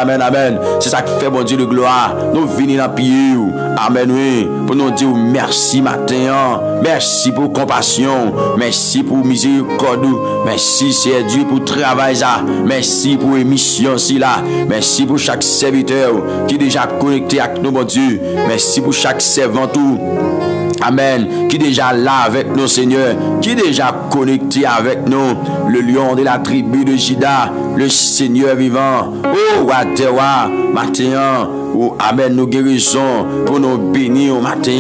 amen, amen. C'est ça qui fait, bon Dieu de gloire. Nous venons dans le pied. Amen, oui. Pour nous dire merci matin. Merci pour compassion. Merci pour miséricorde. Merci, c'est Dieu, pour travail ça. Merci pour émission si là. Merci pour chaque serviteur qui est déjà connecté avec nous, bon Dieu. Merci pour chaque servant tout. Amen. Qui est déjà là avec nous, Seigneur. Qui est déjà connecté avec nous. Le lion de la tribu de Juda. Le Seigneur vivant. Oh, Watewa, matin. Oh, amen, nous guérissons pour nous bénir au matin.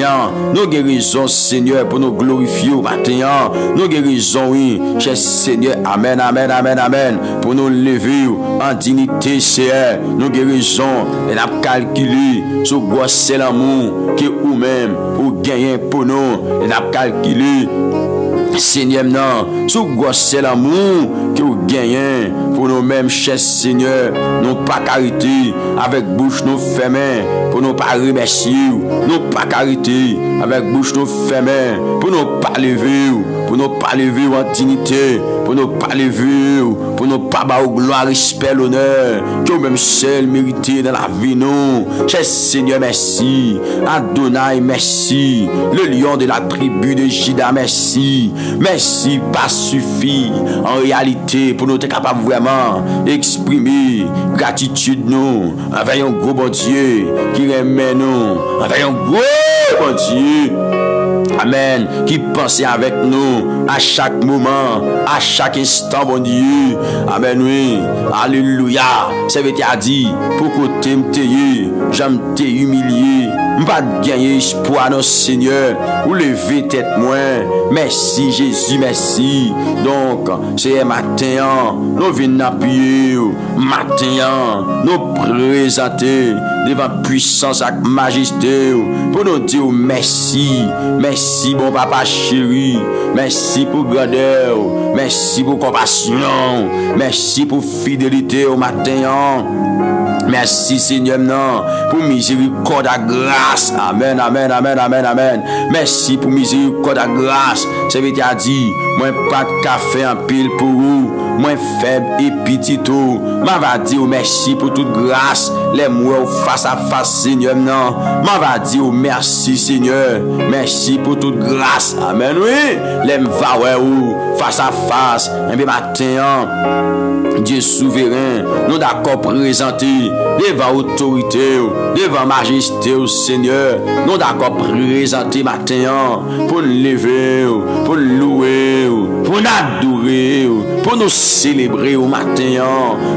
Nous guérissons, Seigneur, pour nous glorifier au matin. Nous guérissons, oui, cher Seigneur. Amen, amen, amen, amen. Pour nous lever en dignité, Seigneur. Nous guérissons et nous calculé ce gros c'est l'amour que vous-même vous gagnez pour nous. Et nous calculé. Seigneur, non, ce gros c'est l'amour que vous gagnez pour nous-mêmes, cher Seigneur. Nous pas carité avec bouche nous fermée pour nous pas remercier. Nous pas carité avec bouche nous fermée pour nous pas lever, pour nous pas lever en dignité, pour nous pas lever, pour nous pas avoir gloire, respect, l'honneur que vous-même seul méritez dans la vie, nous. Cher Seigneur, merci. Adonai, merci. Le lion de la tribu de Juda, merci. Merci, pas suffit en réalité pour nous être capables vraiment exprimer gratitude nous avec un gros bon Dieu qui remet nous avec un gros bon Dieu. Amen. Qui pensait avec nous à chaque moment, à chaque instant, bon Dieu. Amen, oui. Alléluia. Ça veut dire dit, pour que tu me j'aime te humilier. Pas de gagner espoir, non Seigneur. Ou lever tête moins. Merci Jésus, merci. Donc, c'est matin, nous venons appuyer. Matin, nous présenter devant puissance et majesté. Pour nous dire merci. Merci, bon papa chéri. Merci pour grandeur. Merci pour compassion. Merci pour fidélité au matin. Merci Seigneur non, pour miséricorde à grâce. Amen, amen, amen, amen, amen. Merci pour miséricorde à grâce. Ça veut dire moi pas de café en pile pour vous. Moi faible et petit tout. M'a va dire merci pour toute grâce. Les mots face à face Seigneur non. M'a va dire merci Seigneur. Merci pour toute grâce. Amen oui. Les va ouais face à face. Et bien matin Dieu souverain, nous d'accord présenter devant autorité, devant majesté au Seigneur. Nous d'accord présenter matin pour nous lever, pour nous louer, pour nous adorer, pour nous célébrer au matin.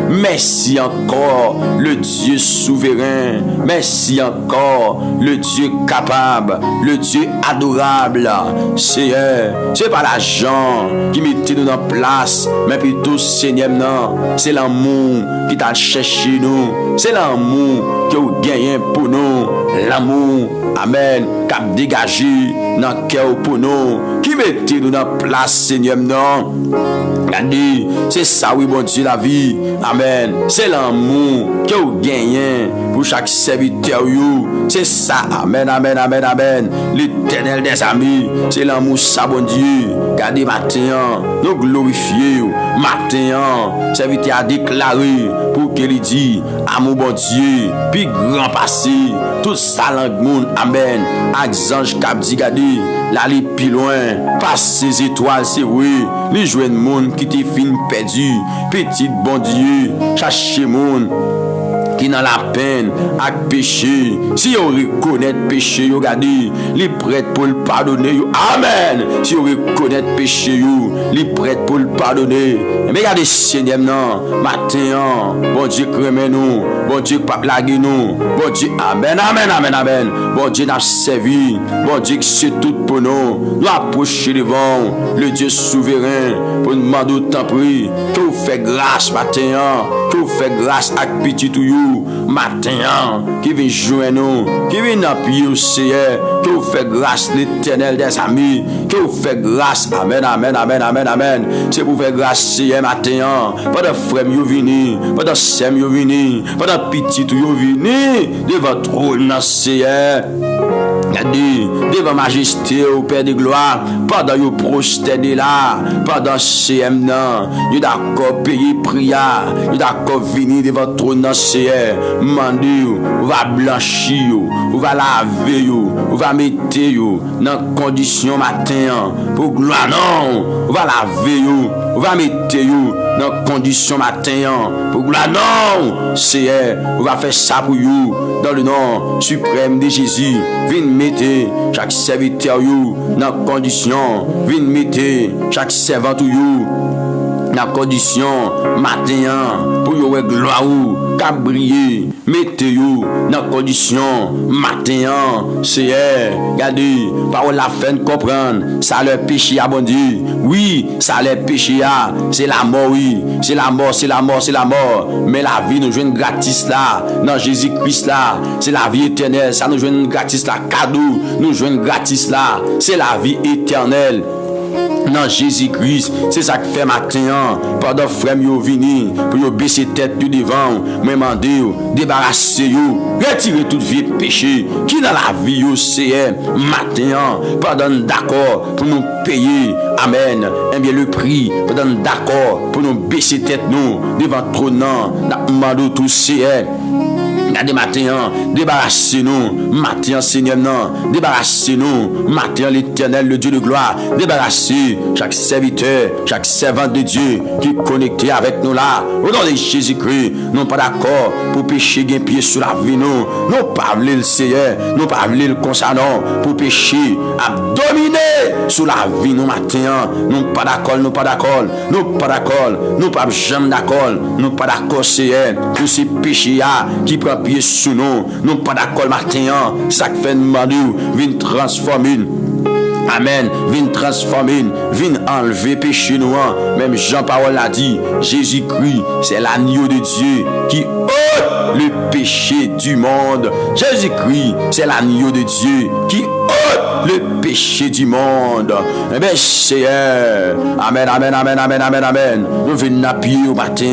Merci encore le Dieu souverain. Merci encore le Dieu capable, le Dieu adorable. C'est pas l'argent qui mettait nous en place, mais plutôt Seigneur non. C'est l'amour qui t'a cherché nous. C'est l'amour que vous gagnez pour nous. L'amour, amen, qui a dégagé dans le cœur pour nous. Qui mettez nous dans la place, Seigneur, non? Regardez, c'est ça, oui, bon Dieu, la vie. Amen. C'est l'amour que vous gagnez pour chaque serviteur. C'est ça, amen, amen, amen, amen. L'éternel des amis, c'est l'amour, ça, bon Dieu. Regardez, matin, nous glorifions. Matin, serviteur a déclaré pour qu'il dit amour bon Dieu, puis grand passé, tout ça langue monde, amen. Ange cap dit gade, l'aller plus loin, passe ses étoiles, c'est oui, les jouets de monde qui te fin perdu, petit bon Dieu, chercher monde qui dans la peine avec péché. Si on reconnaît péché, yo gade, li prête pour le pardonner. Amen. Si on reconnaît péché, yo, li prête pour le pardonner. Mais regardez Seigneur non, matin, bon Dieu crème nous, bon Dieu pas blaguer nous, bon Dieu amen, amen, amen, amen. Bon Dieu n'a servi, bon Dieu qui c'est tout pour nous. Nous approcher devant le Dieu souverain pour nous demander autant prix que vous faites grâce matin, que vous faites grâce à petit tout you. Matin, qui vient jouer nous, qui vient appuyer au Seigneur, que vous faites grâce l'éternel des amis, que vous faites grâce, amen, amen, amen, amen, amen. C'est pour faire grâce Seigneur matin, pas de frère vous venez, pas de sœur vous venez, pas de petit vous venez, devant trône Seigneur. Devant majesté au Père de gloire, pendant yo prosterné là, pendant CM nan, yo d'accord payer prière, yo d'accord venir devant trône CM, mandi ou va blanchir ou va laver ou va mettre yo dans condition matin pour gloire non, ou va laver ou va mettre yo dans condition matin pour gloire non, CM, ou va faire ça pour you dans le nom suprême de Jésus. Vin mettre chaque serviteur you dans condition, vin mettre chaque servant you dans condition matin pour yo gloire ou ka briller, mettez you dans condition matin, c'est regardez parole la fin comprendre ça leur péché a bon Dieu. Oui, ça leur péché a, c'est la mort, oui, c'est la mort, c'est la mort, c'est la mort, mais la vie nous joue gratis là dans Jésus-Christ là, c'est la vie éternelle, ça nous joue gratis là, cadeau nous joue gratis là, c'est la vie éternelle dans Jésus-Christ. C'est ça que fait matin pendant frère yo vini pour yo baisser tête du devant, me demander débarrasser yo, retirer toute vie péché qui dans la vie yo c'est matin pendant d'accord pour nous payer, amen, et bien le prix pendant d'accord pour nous baisser tête nous devant trône dans demande tout c'est regardez matin, débarrassez-nous, matin Seigneur, non, débarrassez-nous, matin l'Éternel, le Dieu de gloire, débarrassez chaque serviteur, chaque servante de Dieu qui est connecté avec nous là, au nom de Jésus-Christ, non pas d'accord pour pécher gain pied sur la vie, non pas le Seigneur, non pas le concernant pour pécher à dominer sur la vie, non matin, non pas d'accord, non pas d'accord, non pas d'accord, non pas jamais d'accord, non pas d'accord Seigneur, pour ces péchés qui prend pied sous nous, non pas d'accord matin, ça fait demander, vient transformer. Amen, vient transformer, vient enlever péché nous. Même Jean-Paul a dit, Jésus-Christ, c'est l'agneau de Dieu qui ôte le péché du monde. Jésus-Christ, c'est l'agneau de Dieu qui ôte le péché du monde. Eh bien, Seigneur, amen, amen, amen, amen, amen, amen. Nous venons appuyer au matin,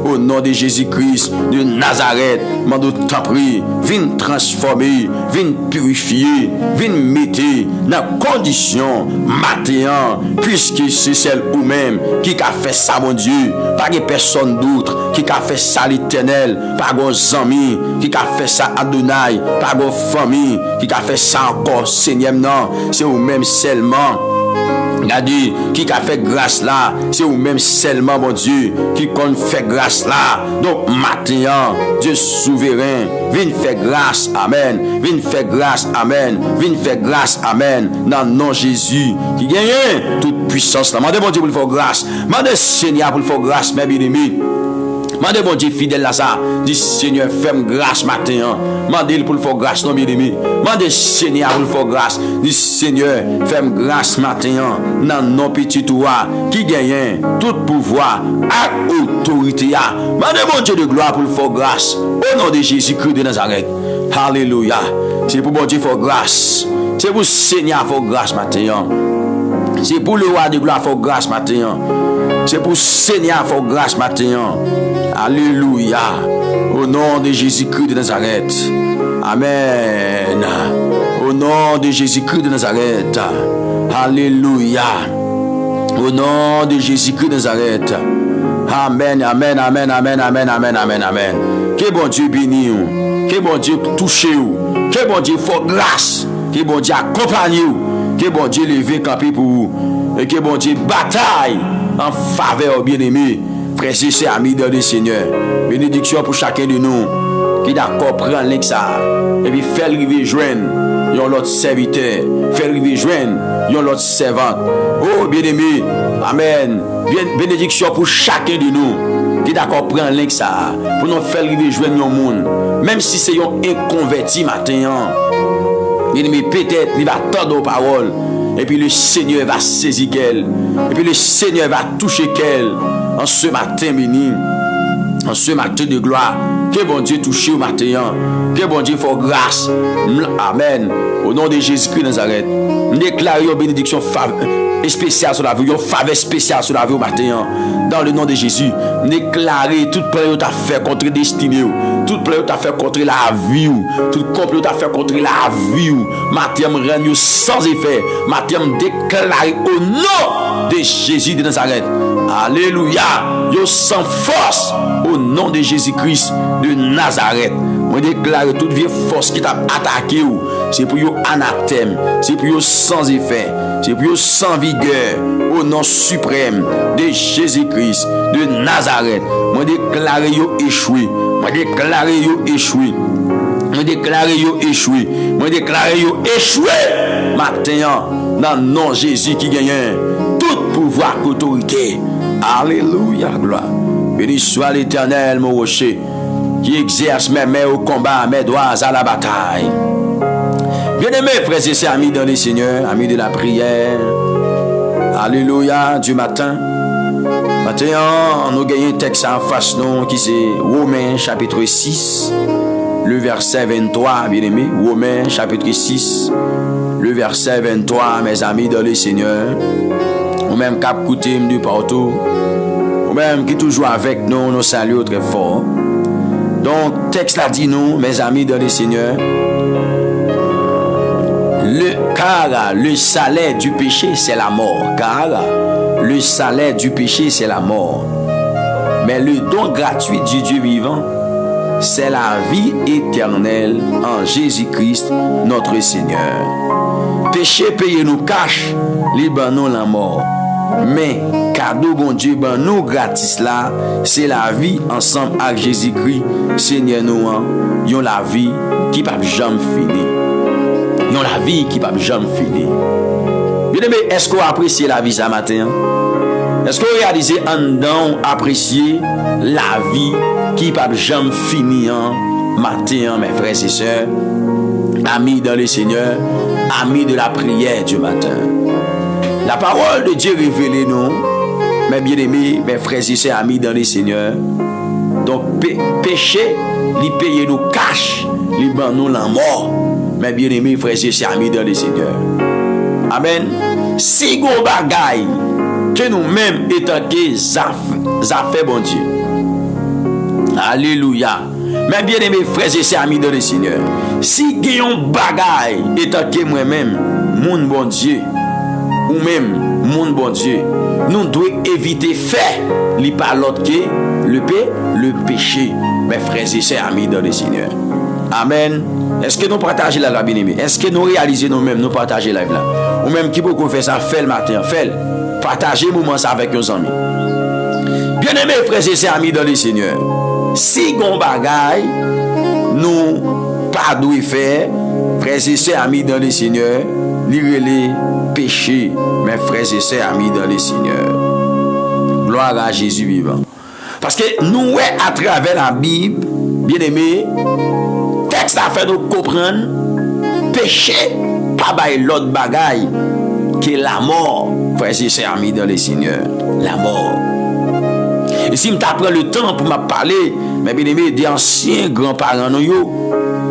au nom de Jésus-Christ de Nazareth. Mando t'en prie, viens transformer, viens purifier, viens mettre dans condition matin, puisque c'est celle ou même qui a fait ça, mon Dieu. Pas de personne d'autre qui a fait ça l'Éternel, pas de amis qui a fait ça Adonai, pas de famille qui a fait ça encore Seigneur. Non, c'est ou même seulement. Regardez, qui a fait grâce là, c'est ou même seulement mon Dieu qui compte fait grâce là. Donc matin, Dieu souverain, viens faire grâce, amen. Viens faire grâce, amen. Viens faire grâce, amen. Dans le nom de Jésus qui gagne toute puissance là. Mandez mon Dieu pour le faire grâce. Mandez Seigneur pour le faire grâce, mes bien-aimés. Mandez bon Dieu fidèle là ça. Dis Seigneur, fais-moi grâce matin. Mandez pour le faire grâce, non bien-aimé. Mandez Seigneur pour le faire grâce. Dis Seigneur, fais-moi grâce matin. Dans nos petits toits qui gagnent tout pouvoir et autorité. Mandez bon Dieu de gloire pour le faire grâce. Au nom de Jésus-Christ de Nazareth. Alléluia. C'est pour bon Dieu faire grâce. C'est pour Seigneur faire grâce matin. C'est pour le roi de gloire faire grâce matin. C'est pour Seigneur faire grâce matin. Alléluia. Au nom de Jésus-Christ de Nazareth. Amen. Au nom de Jésus-Christ de Nazareth. Alléluia. Au nom de Jésus-Christ de Nazareth. Amen, amen, amen, amen, amen, amen, amen, amen. Que bon Dieu bénisse. Que bon Dieu touche. Que bon Dieu fasse grâce. Que bon Dieu accompagne. Que bon Dieu lève camper pour vous. Et que bon Dieu bataille en faveur bien-aimés. Frères et sœurs, amis de Seigneur. Bénédiction pour chacun de nous qui d'accord prend l'exa et puis fait arriver joindre yon l'autre serviteur, fait arriver joindre yon l'autre servante. Oh bien-aimé, amen. Bénédiction pour chacun de nous qui d'accord prend l'exa pour nous faire arriver joindre yon monde, même si c'est yon inconverti matin. Bien-aimé, peut-être il va tendre aux paroles. Et puis le Seigneur va saisir qu'elle. Et puis le Seigneur va toucher qu'elle. En ce matin béni. En ce matin de gloire. Que bon Dieu touche au matin. Que bon Dieu fasse grâce. Amen. Au nom de Jésus-Christ de Nazareth. déclare une bénédiction spéciale sur la vie, une faveur spéciale sur la vie au matin. Dans le nom de Jésus, déclarer toute plaie t'a fait contre destinée, toute plaie t'a fait contre la vie, toute complot t'a fait contre la vie. Matin, rend sans effet. Matin, déclarer au nom de Jésus de Nazareth. Alléluia. Yo sans force au nom de Jésus-Christ de Nazareth. Moi déclare toute vieille force qui t'a attaqué, c'est pour yo anathème, c'est pour yo sans effet, c'est pour yo sans vigueur au nom suprême de Jésus-Christ de Nazareth. Moi déclare yo échoué. Moi déclare yo échoué. Moi déclare yo échoué. Moi déclare yo échoué. Matin dans le nom de Jésus qui gagne tout pouvoir qu'autorité. Alléluia, gloire. Béni soit l'Éternel, mon rocher, qui exerce mes mains au combat, mes doigts à la bataille. Bien-aimés, frères et sœurs, amis dans le Seigneur, amis de la prière. Alléluia, du matin. Maintenant, nous gagnons un texte en face, nous, qui c'est Romains chapitre 6, le verset 23, bien-aimés. Romains chapitre 6, le verset 23, mes amis dans le Seigneur. Ou même cap coutume du partout. Ou même qui toujours avec nous, nous saluons très fort. Donc, texte là dit nous, mes amis dans le Seigneur. Car le salaire du péché, c'est la mort. Car le salaire du péché, c'est la mort. Mais le don gratuit du Dieu vivant, c'est la vie éternelle en Jésus-Christ, notre Seigneur. Péché payé nous cache, libre nous la mort. Mais cadeau bon Dieu, ben nous gratis là, c'est la vie ensemble avec Jésus-Christ, Seigneur nous, yon la vie qui ne peut jamais finir. Yon la vie qui ne peut jamais finir. Bien aimé, est-ce qu'on apprécie la vie ce matin? Est-ce qu'on réalise en dedans, apprécier la vie qui ne peut jamais finir matin, mes frères et sœurs, amis dans le Seigneur, amis de la prière du matin? La parole de Dieu révèle nous, mes bien-aimés, mes frères et sœurs, amis dans le Seigneur. Donc, péché, il paye nous cache, il ban nous la mort. Mes bien-aimés, frères et sœurs, amis dans le Seigneur. Amen. Si gros bagaille que nous-mêmes étant que fait bon Dieu. Alléluia. Mes bien-aimés, frères et sœurs, amis dans le Seigneur. Si gagnons bagaille étant que moi-même, mon bon Dieu, ou même mon bon Dieu, nous devons éviter faire li par l'autre que le péché, mes frères et sœurs amis dans le Seigneur. Amen. Est-ce que nous partageons la bien aimée? Est-ce que nous réalisons nous-mêmes, nous partageons la vie là? Ou même qui peut faire ça, fait le matin, fait partager moment ça avec nos amis. Bien aimés frères et sœurs amis dans le Seigneur, si gon bagaille nous pas doué faire, frères et sœurs amis dans le Seigneur, lire les péchés, mes frères et sœurs amis dans le Seigneur. Gloire à Jésus vivant. Parce que nous, à travers la Bible, bien aimé, texte a fait nous comprendre, péché, pas by l'autre bagaille, que la mort, frères et sœurs amis dans le Seigneur. La mort. Et si je prends le temps pour me parler, mes bien aimés, des anciens grands-parents,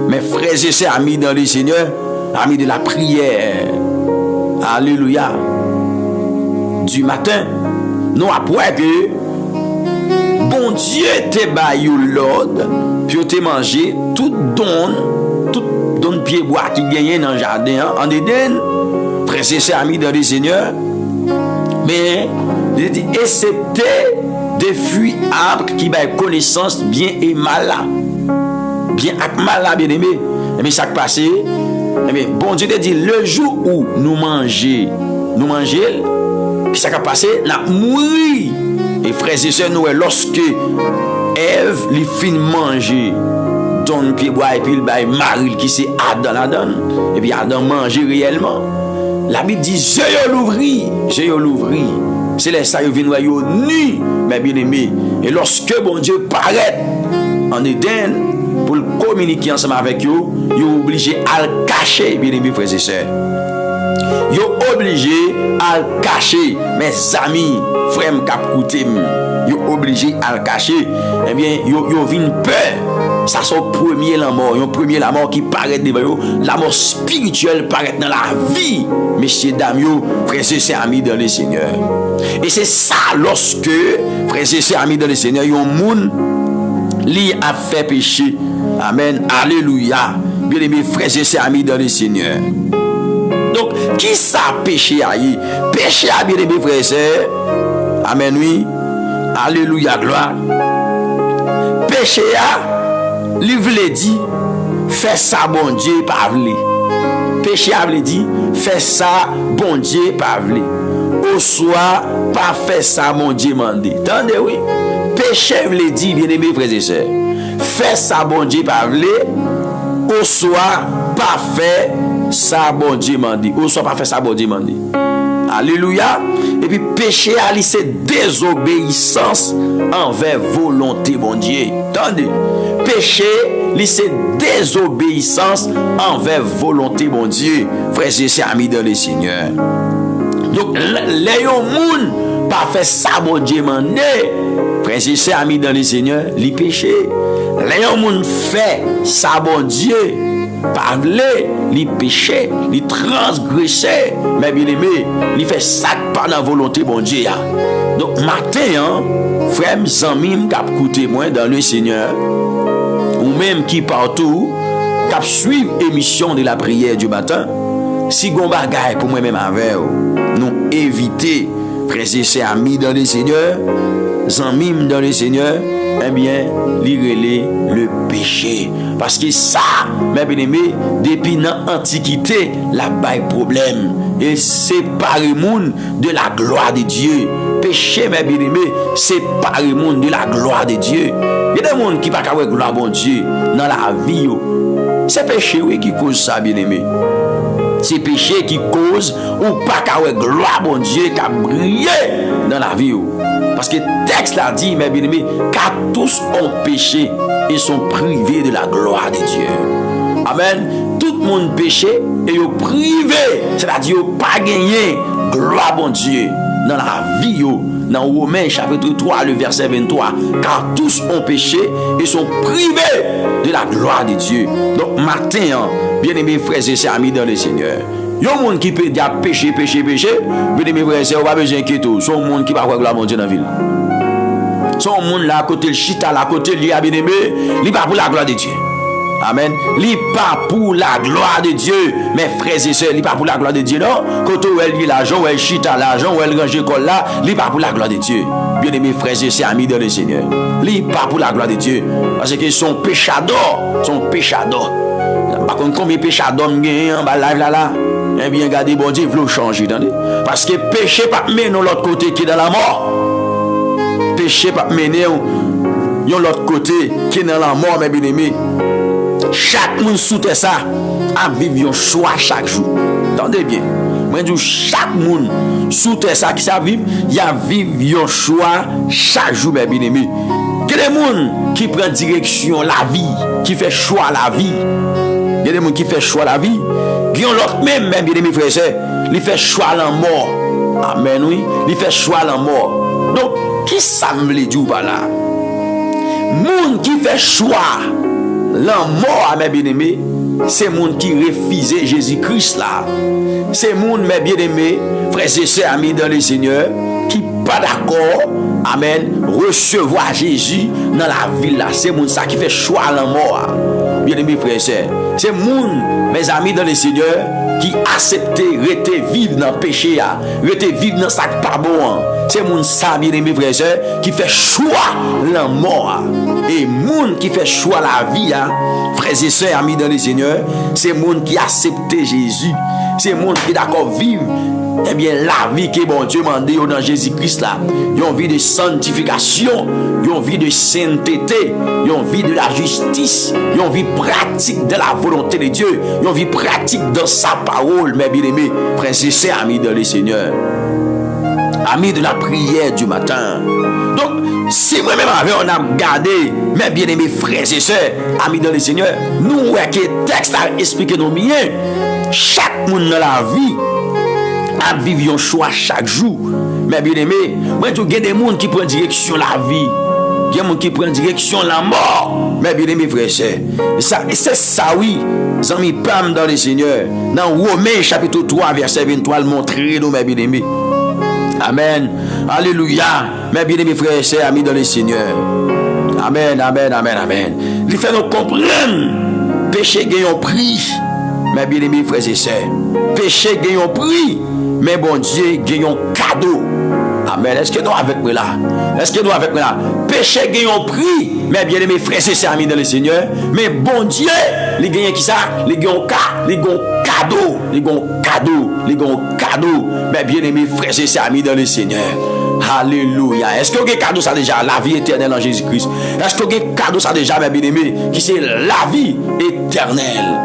mes frères et sœurs amis dans le Seigneur, amis de la prière. Alléluia. Du matin, nous après que bon Dieu te baillé l'ordre, puis te manger tout don pied bois qui gagne dans le jardin en Éden, frères et sœurs amis dans le Seigneur. Mais il dit excepté des fruits arbres qui baillent connaissance bien et mal là. Bien et mal là, bien aimé. Mais ça qui passe. Mais bon Dieu te dit le jour où nous mangeons, puis ça qui a passé, nous avons mouru. Et frères et sœurs, nous, lorsque Ève les fin manger, donne pied bois et puis il baille Marie qui c'est Adam la donne, et puis Adam mange réellement. La Bible dit je l'ouvris. C'est les ça qui viennent nu, mes bien-aimés. Et lorsque bon Dieu paraît en Éden, pour communiquer ensemble avec eux, ils sont obligés à le cacher, bien aimés frères et sœurs. Ils sont obligés à le cacher, mes amis, frères, cap côté, ils sont obligés à le cacher. Eh bien, ils ont une peur. ça son premier la mort, un premier la mort qui paraît devant vous, la mort spirituelle paraît dans la vie, messieurs, dames, frères et sœurs amis dans le Seigneur. Et c'est ça lorsque, frères et sœurs amis dans le Seigneur, un monde lui a fait péché. Amen, alléluia. Bien aimés frères et sœurs amis dans le Seigneur. Donc, qui ça péché a eu? Péché a bien aimé frères et sœurs. Amen, oui. Alléluia, gloire. Péché a, lui voulait dire, fais ça, bon Dieu, pas vle. Péché a voulu dire, fais ça, bon Dieu, pas vle. Au soir, pas faire ça, mon Dieu, mandé. Attendez, oui. Péché voulait dire, bien aimé frères et sœurs, fais ça, bon Dieu, pas vle. Au soir, pas faire ça, bon Dieu, mandé. Au soir, pas faire ça, bon Dieu, mandé. Alléluia. Et puis péché à lui c'est désobéissance envers volonté bon Dieu. Attendez. Péché lui c'est désobéissance envers volonté bon Dieu. Frères et sœurs amis dans le Seigneur. Donc les gens pas fait ça bon Dieu mandé. Frères et sœurs amis dans le Seigneur, li péché. Les gens fait ça bon Dieu. Parler, li péché, li transgresser, mais bien aimé, li fait ça par la volonté bon Dieu. Donc matin, frères, amis, qui écouté moi dans le Seigneur, ou même qui partout, qui suivent l'émission de la prière du matin, si gon bagay pour moi-même avec nous éviter, frères et sœurs amis dans le Seigneur, amis dans le Seigneur, eh bien, lirez le péché. Parce que ça, mes bien-aimés, depuis l'Antiquité, la bail problème. Et séparer le monde de la gloire de Dieu. Péché, mes bien-aimés, séparer le monde de la gloire de Dieu. Il y a des gens qui ne peuvent pas avoir gloire de Dieu dans la vie. C'est péché oui, qui cause ça, bien-aimé. C'est péché qui cause ou pas avoir gloire de Dieu qui a brillé dans la vie. Parce que le texte l'a dit, mes bien-aimés, car tous ont péché et sont privés de la gloire de Dieu. Amen. Tout le monde péché et ils sont privés, c'est-à-dire qu'ils n'ont pas gagné gloire de Dieu dans la vie. Dans Romains chapitre 3, le verset 23, car tous ont péché et sont privés de la gloire de Dieu. Donc matin, bien-aimés frères et sœurs amis dans le Seigneur, il y a un monde qui peut dire péché, bien aimés frères et sœurs, on va pas besoin d'inquiéter. C'est un monde qui va avoir gloire de Dieu dans la ville. C'est un monde là, à côté le chita, à côté lui, bien aimé, il pas pour la gloire de Dieu. Amen. Il pas pour la gloire de Dieu. Mes frères et sœurs, il pas pour la gloire de Dieu, non. Quand on a l'argent, on a chita l'argent, on a range l'école là, il pas pour la gloire de Dieu. Bien aimés frères et sœurs, amis dans le Seigneur. Il pas pour la gloire de Dieu. Parce que son péchador, Par contre, combien de péchadors gagnent en bas là. Eh bien, regardez, bon Dieu, il veut changer, attendez. Parce que péché pas mener l'autre côté qui est dans la mort. Péché pas mener l'autre côté qui est dans la mort, mes bien-aimés. Chaque monde sous ça a vivre un choix chaque jour. Attendez bien. Moi je dis chaque monde sous ça qui ça vivre, il y a vivre un choix chaque jour, mes bien-aimés. Il y a des gens qui prennent direction la vie, qui fait choix la vie. Il y a des gens qui font choix la vie. Il y a l'autre même, mes bien-aimés frères et sœurs, il fait choix la mort. Amen, oui. Il fait choix la mort. Donc, qui ça me veut dire par là? Monde qui fait choix la mort à mes bien-aimés, c'est monde qui refuse Jésus-Christ là. C'est monde, mes bien-aimés, frères et sœurs, amis dans le Seigneur, qui pas d'accord, amen, recevoir Jésus dans la ville là. C'est monde ça qui fait choix la mort. Bien-aimés frères et sœurs, c'est monde, mes amis dans le Seigneur, qui acceptent rester vivre dans le péché, rester vivre dans ça qui pas bon. C'est moun ça, bien-aimés frères et sœurs, qui fait choix la mort. Et moun qui fait choix la vie, frères et sœurs, amis dans le Seigneur, c'est moun qui accepte Jésus. C'est moun qui est d'accord vivre, eh bien, la vie que bon Dieu m'a dit dans Jésus-Christ là. Une vie de sanctification, une vie de sainteté, une vie de la justice, une vie pratique de la volonté de Dieu, une vie pratique dans sa parole, mes bien-aimés, frères et sœurs, amis dans le Seigneur. Amis de la prière du matin. Donc, si moi-même on a gardé, mes bien-aimés frères et sœurs, amis dans le Seigneur, nous, ouais, que le texte a expliqué nos bien. Chaque monde dans la vie a vivre un choix chaque jour. Mes bien-aimés, moi, il y a des gens qui prennent direction la vie. Il y a des gens qui prennent direction la mort. Mais bien aimé frère, c'est ça oui. Amis pam dans le Seigneur. Dans Romains chapitre 3 verset 23 le montrer nous mes bien aimés. Amen. Alléluia. Mes bien aimés frères et sœurs amis dans le Seigneur. Amen, amen, amen, amen. Il fait nous comprendre péché gagne un prix. Mes bien aimés frères et sœurs. Péché gagne un prix. Mais bon Dieu gagne un cadeau. Amen. Est-ce que nous avec moi là? Est-ce que nous avec moi là? Péché gagne un prix. Mais bien aimés frères et sœurs amis dans le Seigneur. Mais bon Dieu, il gagne qui ça? Il gagne un cadeau. Il gagne un cadeau. Il gagne un cadeau. Mais bien aimés frères et sœurs amis dans le Seigneur. Alléluia. Est-ce que vous avez cadeau ça déjà? La vie éternelle en Jésus-Christ. Est-ce que vous avez cadeau ça déjà, mes bien-aimés? Qui c'est la vie éternelle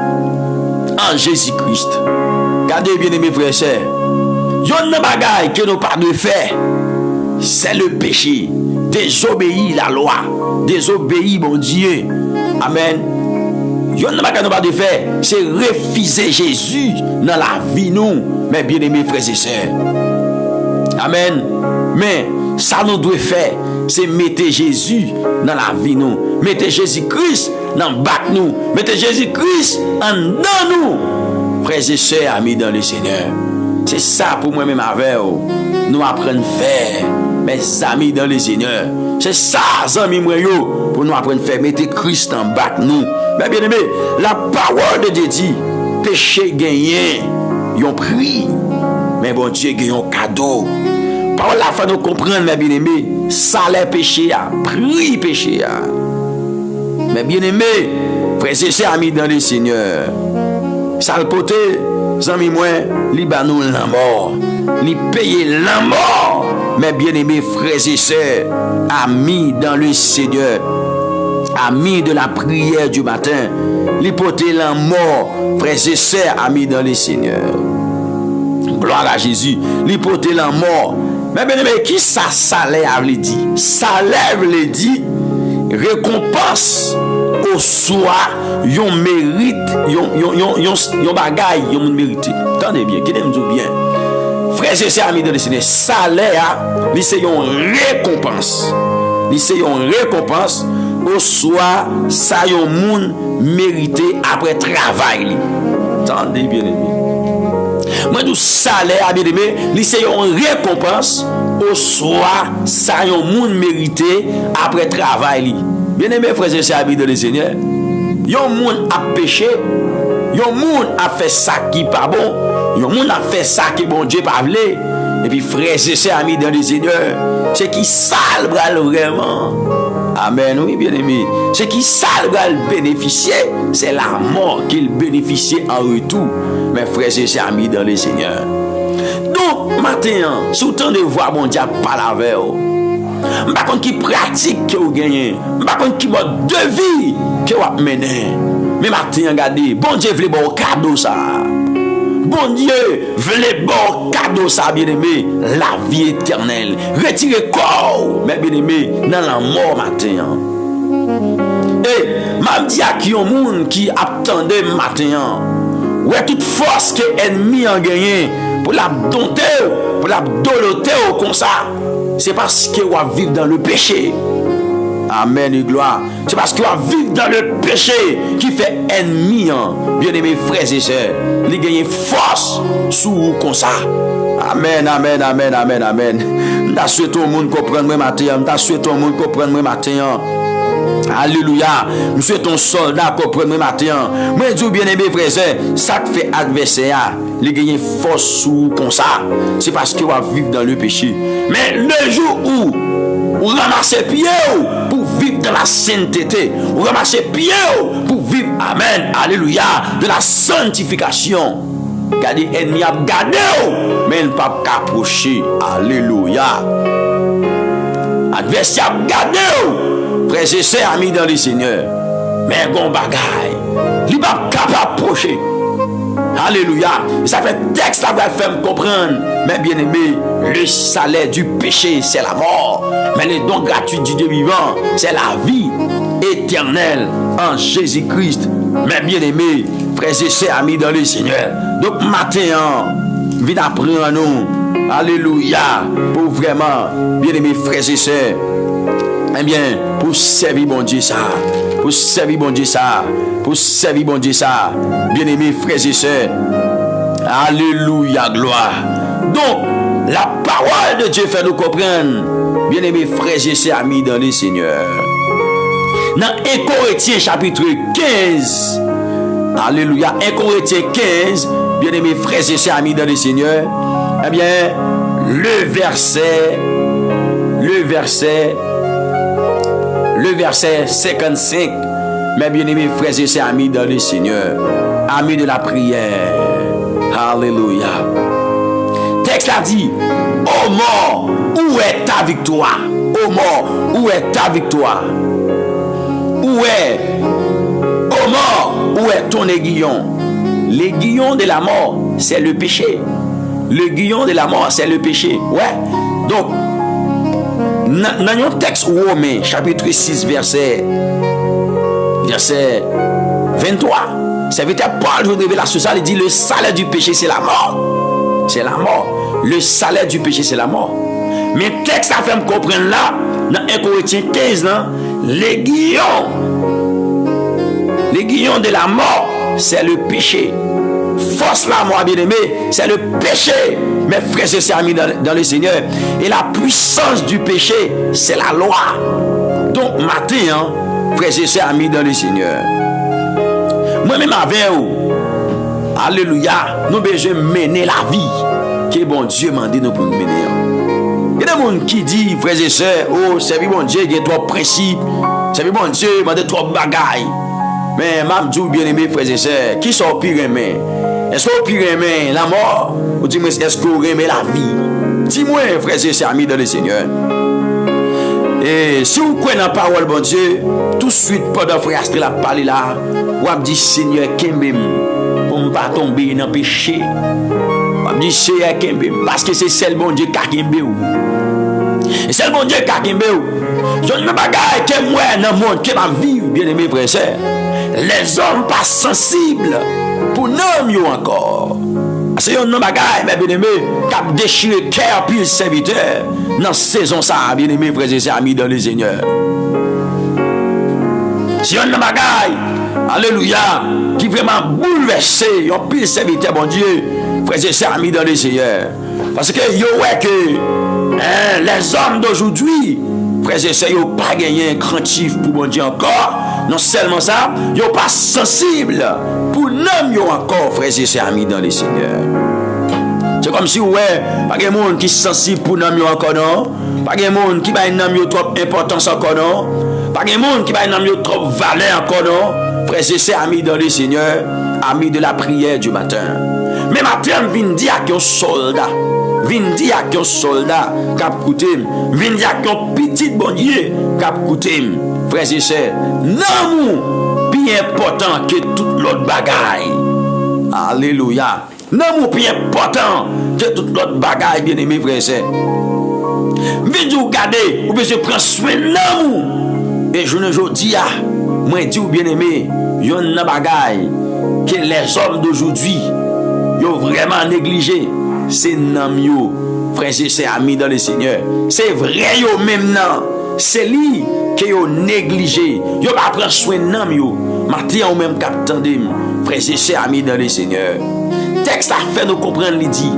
en Jésus-Christ. Regardez, bien-aimés frères et sœurs. Yon nan bagay que nous pas de faire. C'est le péché. Désobéir la loi. Désobéir mon Dieu. Amen. Yon nan bagay nous pas de faire. C'est refuser Jésus dans la vie nous, mes bien-aimés frères et sœurs. Amen. Mais ça nous doit faire, c'est mettre Jésus dans la vie nous. Mettre Jésus-Christ dans le bac nous. Mettre Jésus-Christ en dans nous. Frères et sœurs, amis dans le Seigneur. C'est ça pour moi-même avec vous. Nous apprenons à faire, mes amis dans le Seigneur. C'est ça, amis moi pour nous apprendre à faire. Mettre Christ en bac nous. Mais bien aimé, la parole de Dieu dit, péché gagné, ils ont pris. Mais bon Dieu gagne un cadeau. Par la fin nous comprendre, mes bien-aimés, salaire péché, prix péché. Mes bien-aimés, frères et sœurs amis dans le Seigneur, ça le poté, amis moi, li banou la mort, li payer la mort. Mes bien-aimés, frères et sœurs, amis dans le Seigneur, amis de la prière du matin, li poté la mort, frères et sœurs, amis dans le Seigneur. Gloire à Jésus, li poté la mort. Mais bien aimé, qui ça salaire veut dire? Salaire veut dire récompense au soir, yon mérite, yon bagaille, yon mérite. Attendez bien, qui aime bien. Frères et sœurs amis de le Seigneur, salaire, c'est yon récompense. C'est yon récompense au soir, ça yon moun mérité après travail. Attendez bien aimé. Moi, du salaire, bien aimé, c'est une récompense au soir, ça y a un monde mérité après travail. Bien aimé, frères et sœurs, de le Seigneur, il y a un monde à pécher, il y a un monde à faire ça qui n'est pas bon, il y a un monde à faire ça qui bon Dieu pas voulu. Et puis, frères et sœurs, amis dans le Seigneur, c'est qui salve vraiment. Amen, oui, bien aimé. Ce qui salve le bénéficier, c'est la mort qu'il bénéficie en retour. Mes frères et sœurs amis dans le Seigneur. Donc, maintenant, sous temps de voir mon diable parler avec vous, je ne sais pas qui pratique que vous gagnez, je ne sais pas qui mode de vie que vous menez. Mais maintenant, regardez, bon Dieu veut bon cadeau ça. Bon Dieu veut bon cadeau ça, bien aimé, la vie éternelle. Retirez corps, mes bien aimés, dans la mort matin. Et m'a dit à qui un monde qui attendait matin. Ouais, toute force que l'ennemi a gagné pour la dompter, pour la doloter comme ça, c'est parce que vous vivez dans le péché. Amen et gloire. C'est parce que vous vivez dans le péché qui fait ennemi, bien aimés frères et sœurs. Il gagne force sous vous comme ça. Amen, amen, amen, amen, amen. Je souhaite au monde comprendre moi matin. Je souhaite au monde comprendre moi matin. Alléluia. Nous souhaitons soldat comprendre moi matin. Moi je dis bien aimé frères et sœurs, ça que fait adversaire, il gagne force sous comme ça. C'est parce que vous vivez dans le péché. Mais le jour où vous ramassez pied pour vivre dans la sainteté, vous ramassez pied pour vivre, amen, alléluia, de la sanctification. Regardez, l'ennemi a gardé, mais il ne peut pas approcher, alléluia. Adversaire a gardé, frères et sœurs amis dans le Seigneur, mais bon bagaille, il ne peut pas approcher. Alléluia. Ça fait texte ça va faire me comprendre. Mais bien aimé, le salaire du péché, c'est la mort. Mais le don gratuit du Dieu vivant, c'est la vie éternelle en Jésus-Christ. Mais bien aimé, frères et sœurs amis dans le Seigneur. Donc matin, viens apprendre nous. Alléluia. Pour vraiment, bien aimé frères et sœurs, Eh bien, pour servir bon Dieu ça, pour servir bon Dieu ça, pour servir bon Dieu ça, bien-aimés frères et sœurs, alléluia, gloire. Donc, la parole de Dieu fait nous comprendre, bien-aimés frères et sœurs, amis dans le Seigneur. Dans 1 Corinthiens chapitre 15, alléluia, 1 Corinthiens 15, bien-aimés frères et sœurs, amis dans le Seigneur, eh bien, le verset 55, mes bien-aimés frères et sœurs, amis dans le Seigneur, amis de la prière, alléluia. Texte a dit, ô mort, où est ta victoire? Ô mort, où est ta victoire? Où est, ô mort, où est ton aiguillon? L'aiguillon de la mort, c'est le péché. L'aiguillon de la mort, c'est le péché. Ouais. Donc, dans un texte Romain, chapitre 6, verset 23, serviteur Paul de révélation sociale, il dit le salaire du péché, c'est la mort. C'est la mort. Le salaire du péché, c'est la mort. Mais le texte a fait me comprendre là, dans 1 Corinthiens 15, l'aiguillon de la mort, c'est le péché. Force la mort, bien-aimé, c'est le péché. Mes frères et sœurs amis dans le Seigneur. Et la puissance du péché, c'est la loi. Donc, matin, frères et sœurs amis dans le Seigneur. Moi-même avec vous, alléluia, nous besoin mener la vie que bon Dieu m'a dit nous pour nous mener. Il y a des gens qui disent, frères et sœurs, oh, c'est bon Dieu, il y a trois principes. C'est bon Dieu, il m'a dit trois bagailles. Mais, m'abdou, bien-aimé, frères et sœurs, qui sont pire aimés? Est-ce qu'on peut aimer la mort? Ou dis-moi, est-ce qu'on aime la vie? Dis-moi, frères et sœurs amis dans le Seigneur. Et si vous croyez dans la parole, bon Dieu, tout de suite, pendant frère Astrid a parlé là, vous avez dit, Seigneur, Kembem, pour ne pas tomber dans le péché. Vous avez dit, Seigneur, Kembem, parce que c'est celle bon Dieu qui a Kembem. Et c'est le bon Dieu qui a Kembem. Je ne me bagaille que moi dans le monde qui va vivre, bien aimé, frères et sœurs. Les hommes pas sensibles pour nous encore. C'est un homme bagaille, mes bien-aimés, qui a déchiré le cœur puis le serviteur dans la saison ça, bien-aimés, frères et sœurs, amis dans le Seigneur. C'est un homme bagaille, alléluia, qui vraiment bouleversé, un pile serviteur, bon Dieu, frères et sœurs, amis dans le Seigneur. Parce que yo ouais que les hommes d'aujourd'hui, frères et sœurs, ils n'ont pas gagné un grand chiffre pour bon Dieu encore. Non seulement ça, ils n'ont pas sensible pour nous encore, frères et sœurs, amis dans le Seigneur. C'est comme si, ouais, pas de monde qui est sensible pour nous encore, non. Pas de monde qui va nous trop importance encore, non. Pas de monde qui va nous trop valeur encore, non. Frères et sœurs, amis dans le Seigneur, amis de la prière du matin. Mais matin, vient dire à un soldat. Vin dire à un soldat qui a coûté, vin dire à un petit bon Dieu qui a coûté, frères et sœurs, non, plus important que toute l'autre bagaille. Alléluia. Non, plus important que toute l'autre bagaille, bien aimé, frères et sœurs. Vin dire, regardez, vous pouvez prendre soin de nous. Et je ne dis pas, moi, dis bien aimé, il y a une bagaille que les hommes d'aujourd'hui ont vraiment négligé. C'est Namio, frères et sœurs amis dans le Seigneur. C'est vrai yo même non. C'est lui qui yo négligé. Yo pas prendre soin de Namio. Matin ou même captandem, frères et sœurs amis dans le Seigneur. Texte a fait nous comprendre il dit.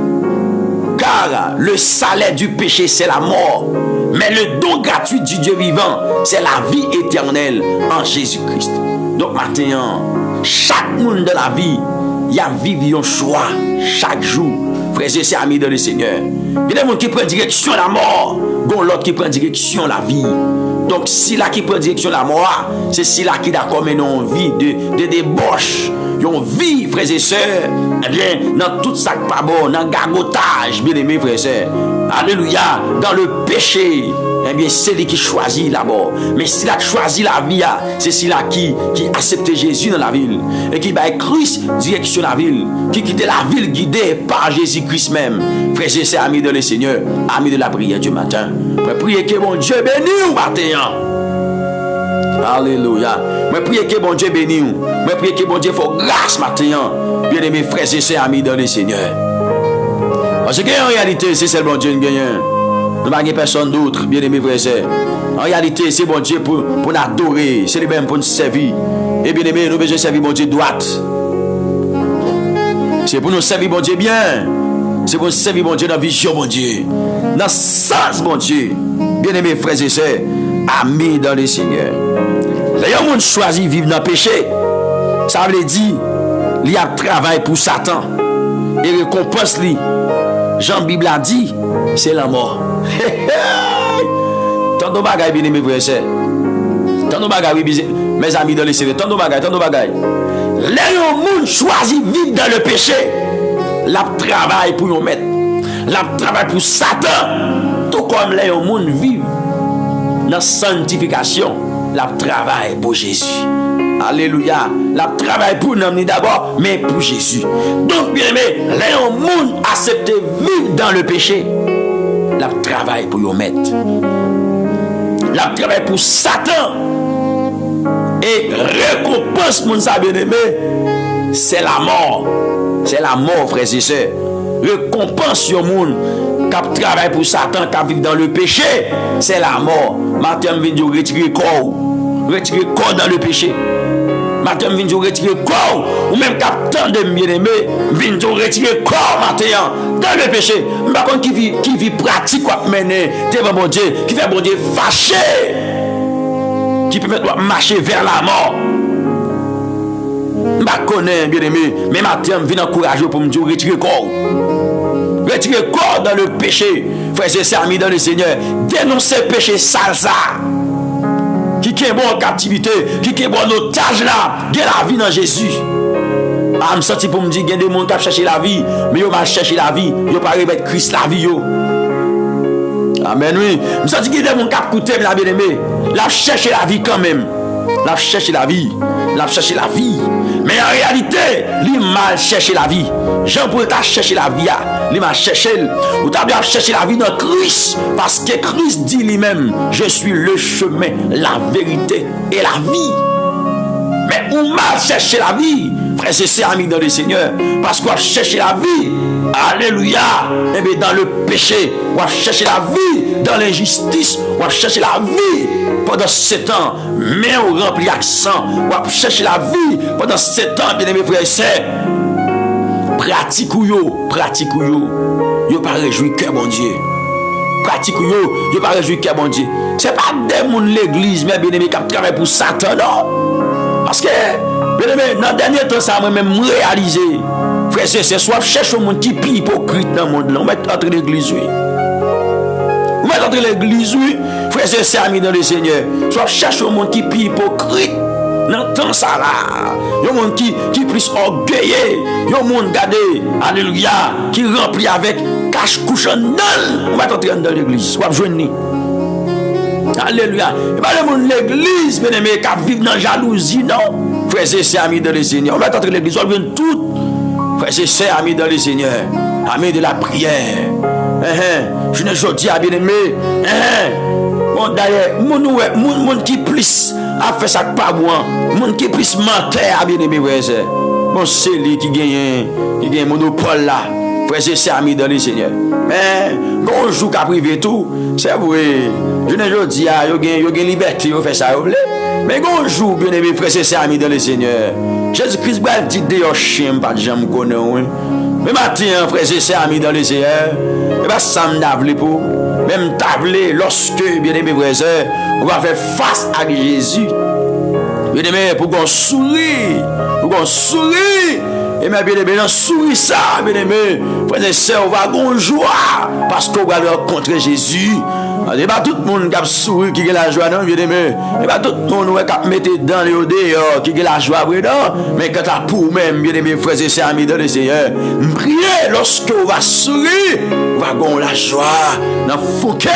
Car le salaire du péché c'est la mort, mais le don gratuit du Dieu vivant c'est la vie éternelle en Jésus-Christ. Donc matin, chaque monde de la vie, il y a vivre un choix chaque jour. Frères et sœurs amis dans le Seigneur. Il y a des gens qui prennent direction la mort, il l'autre qui prend direction la vie. Donc si là qui prend direction la mort, c'est si là qui d'accord mais non vie de débauche, une vie frères et sœurs, eh bien dans tout ça pas bon, dans gagotage, bien aimés frères et sœurs. Alléluia, dans le péché. Eh bien, c'est lui qui choisit là-bas. Mais s'il a choisi la vie, c'est celui-là qui accepte Jésus dans la ville. Et qui va Christ direction la ville. Qui quitte la ville guidée par Jésus-Christ même. Frères et sœurs, amis de le Seigneur, amis de la prière du matin. Je prie que mon Dieu bénisse matin. Alléluia. Je prie que mon Dieu bénisse. Je prie que mon Dieu fasse grâce matin. Bien aimés frères et sœurs, amis de le Seigneur. Parce qu'en réalité, c'est seulement Dieu qui gagne. Nous n'avons personne d'autre, bien aimé frère et sœur. En réalité, c'est bon Dieu pour nous adorer, c'est le même pour nous servir. Et bien aimé, nous besoin servir bon Dieu droite. C'est pour nous servir bon Dieu bien. C'est pour nous servir bon Dieu dans la vision bon Dieu. Dans le sens bon Dieu. Bien aimé frères et sœurs, amis dans le Seigneur. Les gens qui choisissent de vivre dans le péché, ça veut dire il y a travail pour Satan. Et récompense lui. Jean Bible a dit, c'est la mort. Tant de bagailles, bien aimé frères et sœurs. Tant de bagailles, mes amis dans le Seigneur. Tant de bagailles. Les gens qui choisissent de vivre dans le péché, la travail pour nous mettre. La travail pour Satan. Tout comme les gens qui vivent dans la sanctification, la travail pour Jésus. Alléluia. La travail pour nous d'abord, mais pour Jésus. Donc, bien aimé, les gens acceptent de vivre dans le péché. La travail pour nous mettre. La travail pour Satan. Et récompense, mon bien aimé, c'est la mort. C'est la mort, frères et sœurs. Récompense au monde qui travaille pour Satan, qui vit dans le péché, c'est la mort. Maintenant, vient de retirer le corps. Retirer le corps dans le péché. Maintenant, vient de retirer le corps. Ou même capitaine de bien-aimé, vient de retirer le corps maintenant dans le péché. Par contre, qui vit pratique, qui mener devant mon Dieu, qui fait mon Dieu fâché, qui peut marcher vers la mort. Je connais bien aimé, mais maintenant, je viens encourager pour me dire retirer le corps. Retirer le corps dans le péché. Frères et sœurs, amis dans le Seigneur. Dénoncer le péché sale ça. Qui est bon en captivité, qui est bon en otage là. Gagne la vie dans Jésus. Je me sens pour me dire qu'il y a des gens qui cherchent la vie, mais ils vont chercher la vie. Ils vont pas remettre Christ la vie. Amen, oui. Je me sens qu'il y a des gens qui écoutent la bien-aimée. Ils cherchent la vie quand même. Ils cherchent la vie. Ils cherchent la vie. Mais en réalité, il mal cherché la vie. Jean-Paul t'a cherché la vie. Il m'a cherché. Ou t'as bien cherché la vie dans Christ. Parce que Christ dit lui-même, je suis le chemin, la vérité et la vie. Mais où mal cherché la vie, frère, c'est ami dans le Seigneur. Parce qu'on a cherché la vie. Alléluia. Et bien dans le péché, on a cherché la vie dans l'injustice. On a cherché la vie pendant 7 ans. Mais on remplit l'accent. On a cherché la vie pendant 7 ans, bien aimé frère et sœur. Pratique ou yo. Yo pas réjoui que bon Dieu. Pratique ou yo pas réjoui que bon Dieu. C'est pas des gens de l'église, mais bien aimé qui travaillent pour Satan, non. Parce que, bien aimé, dans le dernier temps, ça m'a même réalisé. Frère, c'est soit cherche un monde qui est hypocrite dans le monde. On met entre l'église, oui. On met entre l'église, oui. Frère, c'est ami dans le Seigneur. Soit cherche un monde qui est hypocrite. Dans le temps, ça là. Il y a un monde qui est plus orgueilleux. Il y a un monde, regardez, alléluia, qui est rempli avec cache-couche en dalle. On va entrer dans l'église. Soit joindre. Alléluia. Et pas le monde de l'église, bien aimé, qui vit dans la jalousie, non. Frère, c'est ami dans le Seigneur. On va entrer dans l'église. On vient tout. Frère, c'est ami dans le Seigneur. Ami de la prière. Je ne dis à bien aimé. Bon, d'ailleurs, mon qui plus a fait ça pas moi. Mon qui plus menteur, bien aimé, frère. Bon, c'est lui qui gagne monopole là. Frère, c'est ami dans le Seigneur. Mais, quand on joue qu'à privé tout, c'est vrai. Je ne dis à il y a liberté, on fait ça, mais quand on joue, bien aimé, frère, c'est ami dans le Seigneur. Jésus-Christ, bref, dit d'ailleurs, chien, pas de jambe connaît, oui. Mais maintenant, frère, c'est ami dans le Seigneur. Et bien, ça me d'avler pour. Même t'avler, lorsque, bien aimé, frère, on va faire face à Jésus. Bien aimé, pour qu'on sourit. Et bien aimé, dans souris ça, bien aimé, frère et sœur, on va avoir joie parce qu'on va rencontrer Jésus. Il n'y a pas tout le monde qui a souri qui a la joie, non, bien aimé. Il n'y a pas tout le monde qui a mis dans les dehors qui a la joie, non. Mais quand tu as pour même, bien aimé, frère et sœur, amis dans le Seigneur, priez lorsque on va sourire, on va avoir la joie dans le fond cœur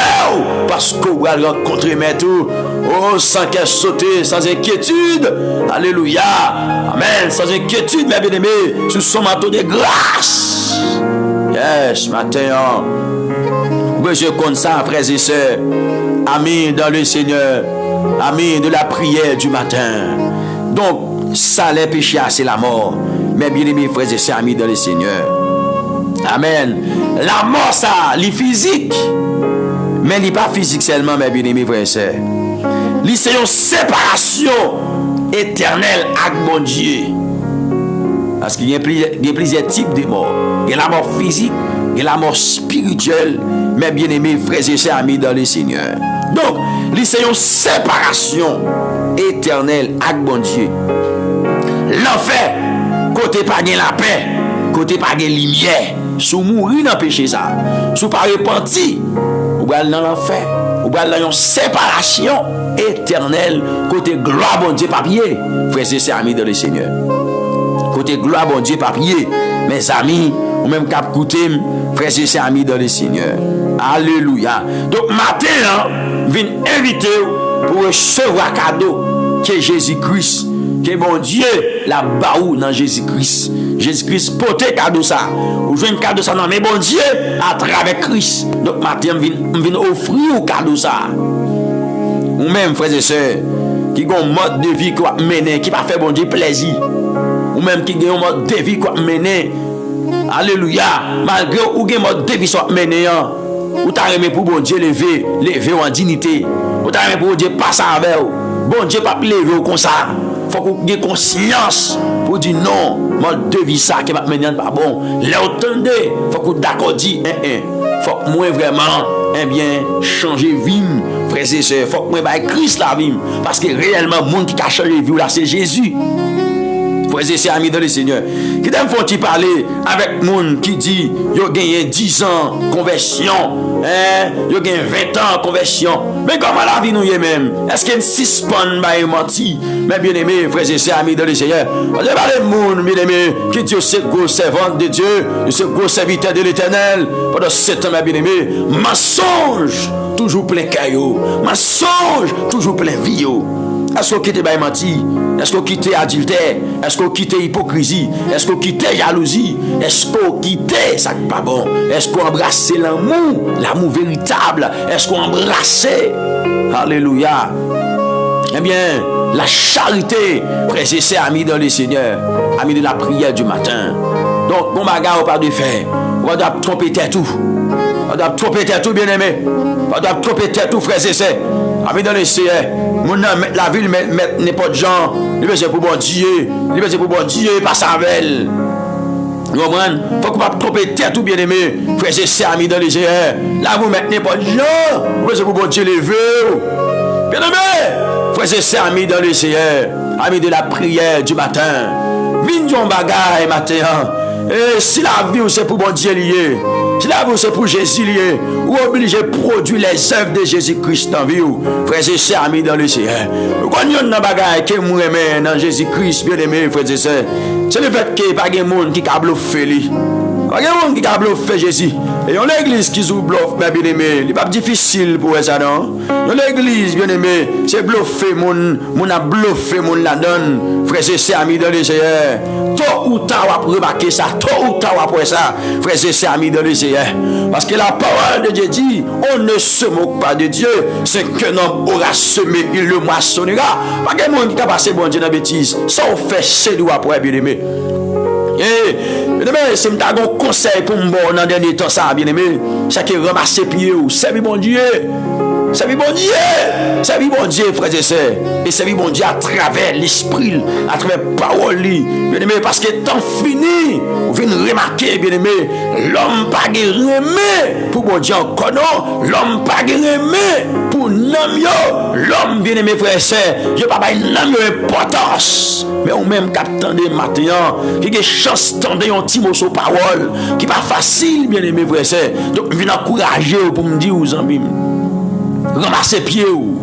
parce qu'on va rencontrer tout. Oh, sans qu'elle saute, sans inquiétude. Alléluia. Amen. Sans inquiétude, mes bien-aimés, sous son manteau de grâce. Yes, matin. Je compte ça, frères et sœurs. Amis dans le Seigneur. Amis de la prière du matin. Donc, ça, les péchés, c'est la mort. Mais bien-aimés, frères et sœurs, amis dans le Seigneur. Amen. La mort, ça, les physiques. Mais il n'est pas physique seulement, mes bien-aimés frères et sœurs. C'est une séparation éternelle avec mon Dieu. Parce qu'il y a plusieurs types de morts. Il y a la mort physique, il y a la mort spirituelle, mes bien-aimés frères et sœurs amis dans le Seigneur. Donc, c'est une séparation éternelle avec mon Dieu. L'enfer, côté pas la paix, côté pas de lumière. Si vous mourrez dans le péché, ça, si vous ne pas repenti, vous allez dans l'enfer. Vous allez dans une séparation éternelle, côté gloire, bon Dieu, papier. Frères et sœurs amis dans le Seigneur. Côté gloire, bon Dieu, papier. Mes amis, ou même cap côté, frères et sœurs amis dans le Seigneur. Alléluia. Donc, matin, je viens inviter pour recevoir un cadeau qui est Jésus-Christ. Que bon Dieu la baou dans Jésus-Christ. Jésus-Christ porte cadeau ça. Ou jouez un cadeau ça dans mais bon Dieu à travers Christ. Donc matin je viens offrir un cadeau ça. Ou même frères et sœurs qui ont un mode de vie qui va mener qui va faire bon Dieu plaisir. Ou même qui ont un mode de vie qui va mener. Alléluia. Malgré ou un mode de vie soit mené ou t'as remis pour bon Dieu lever en dignité. Ou t'as remis pour bon Dieu passer avec vous. Bon Dieu pas lever comme ça. Faut qu'on ait conscience pour dire non, mode de vie ça qui va mener pas bon. L'entendez, faut qu'on d'accord dit faut que moi vraiment bien changer vie, frères et sœurs, faut que moi bailler Christ la vie parce que réellement monde qui a changé vie là c'est Jésus. Frères et sœurs amis dans le Seigneur. Qui t'aime faut-il parler avec monde qui dit yo gagné 10 ans conversion, yo gagné 20 ans conversion. Mais comment la vie nous y est même? Est-ce qu'il y a une suspend by menti? Mais bien aimé, frères et sœurs amis dans le Seigneur. On va parler de monde, bien aimé, qui dit c'est gros servant de Dieu, c'est gros serviteur de l'Éternel. Pendant 7 ans, bien aimé, mensonge toujours plein caillou, mensonge toujours plein vie. Est-ce qu'on quitte by menti? Est-ce qu'on quitte adultère? Est-ce qu'on quitte hypocrisie? Est-ce qu'on quitte jalousie? Est-ce qu'on quitte ça qui pas bon? Est-ce qu'on embrasse l'amour véritable? Est-ce qu'on embrasse? Alléluia. Eh bien, la charité, frères et sœurs amis dans le Seigneur, amis de la prière du matin. Donc, mon bagarre, on pas de faire. On doit tromper tout. On doit tromper tout, bien aimé. On doit tromper tout, frères et sœurs. Amis dans le Seigneur. La ville met n'importe gens. Il veut pour bon Dieu. Il veut pour bon Dieu, pas sa belle. Vous comprenez? Faut qu'on ne pas tromper tout bien aimé. Frères et sœurs amis dans les Seigneur. Là, vous mettez n'importe gens. Vous veut pour bon Dieu lever. Bien aimé. Frères et sœurs amis dans les Seigneur. Amis de la prière du matin. Vignons bagaille matin. Et si la vie c'est pour bon Dieu lié. Si la vie c'est pour Jésus lié, ou obligé de produire les œuvres de Jésus-Christ dans la vie, frères et sœurs amis dans le Seigneur. Nous connaissons dans bagaille que nous aimons dans Jésus-Christ, bien aimé, frères et sœurs. C'est le fait qu'il n'y a pas de monde qui a bluffé lui. Pas de monde qui a bluffé Jésus. Et on l'église qui joue bluff, bien aimé. Il n'est pas difficile pour ça, non? On l'église, bien aimé, c'est bluffé, mon a bluffé, mon la donne. Frères et sœurs amis dans le Seigneur. Tôt ou tard, on va remarquer ça. Tôt ou tard, après ça, frères et sœurs amis dans le Seigneur. Parce que la parole de Dieu dit, on ne se moque pas de Dieu. C'est qu'un homme aura semé, il le moissonnera. Pas de monde qui a passé bon Dieu dans la bêtise. Ça, on fait chez nous après, bien aimé. Bien aimé, c'est un conseil pour moi dans le dernier temps, ça, bien aimé. C'est que ramasser pieds, servir bon Dieu. Servir bon Dieu. Servir bon Dieu, frères et sœurs. Et servir bon Dieu à travers l'esprit, à travers la parole. Bien aimé, parce que temps fini, vous venez remarquer, bien aimé, l'homme pas remet pour bon Dieu encore non. L'homme pas remet pour l'homme. L'homme, bien aimé, frères et sœurs, je ne pas une importance. Mais ou même captant des matins, qui a chance d'entendre un petit mot sur parole, qui n'est pas facile, bien aimé, frères et sœurs. Donc, je viens encourager pour me dire aux amis. Ramassez pieds ou.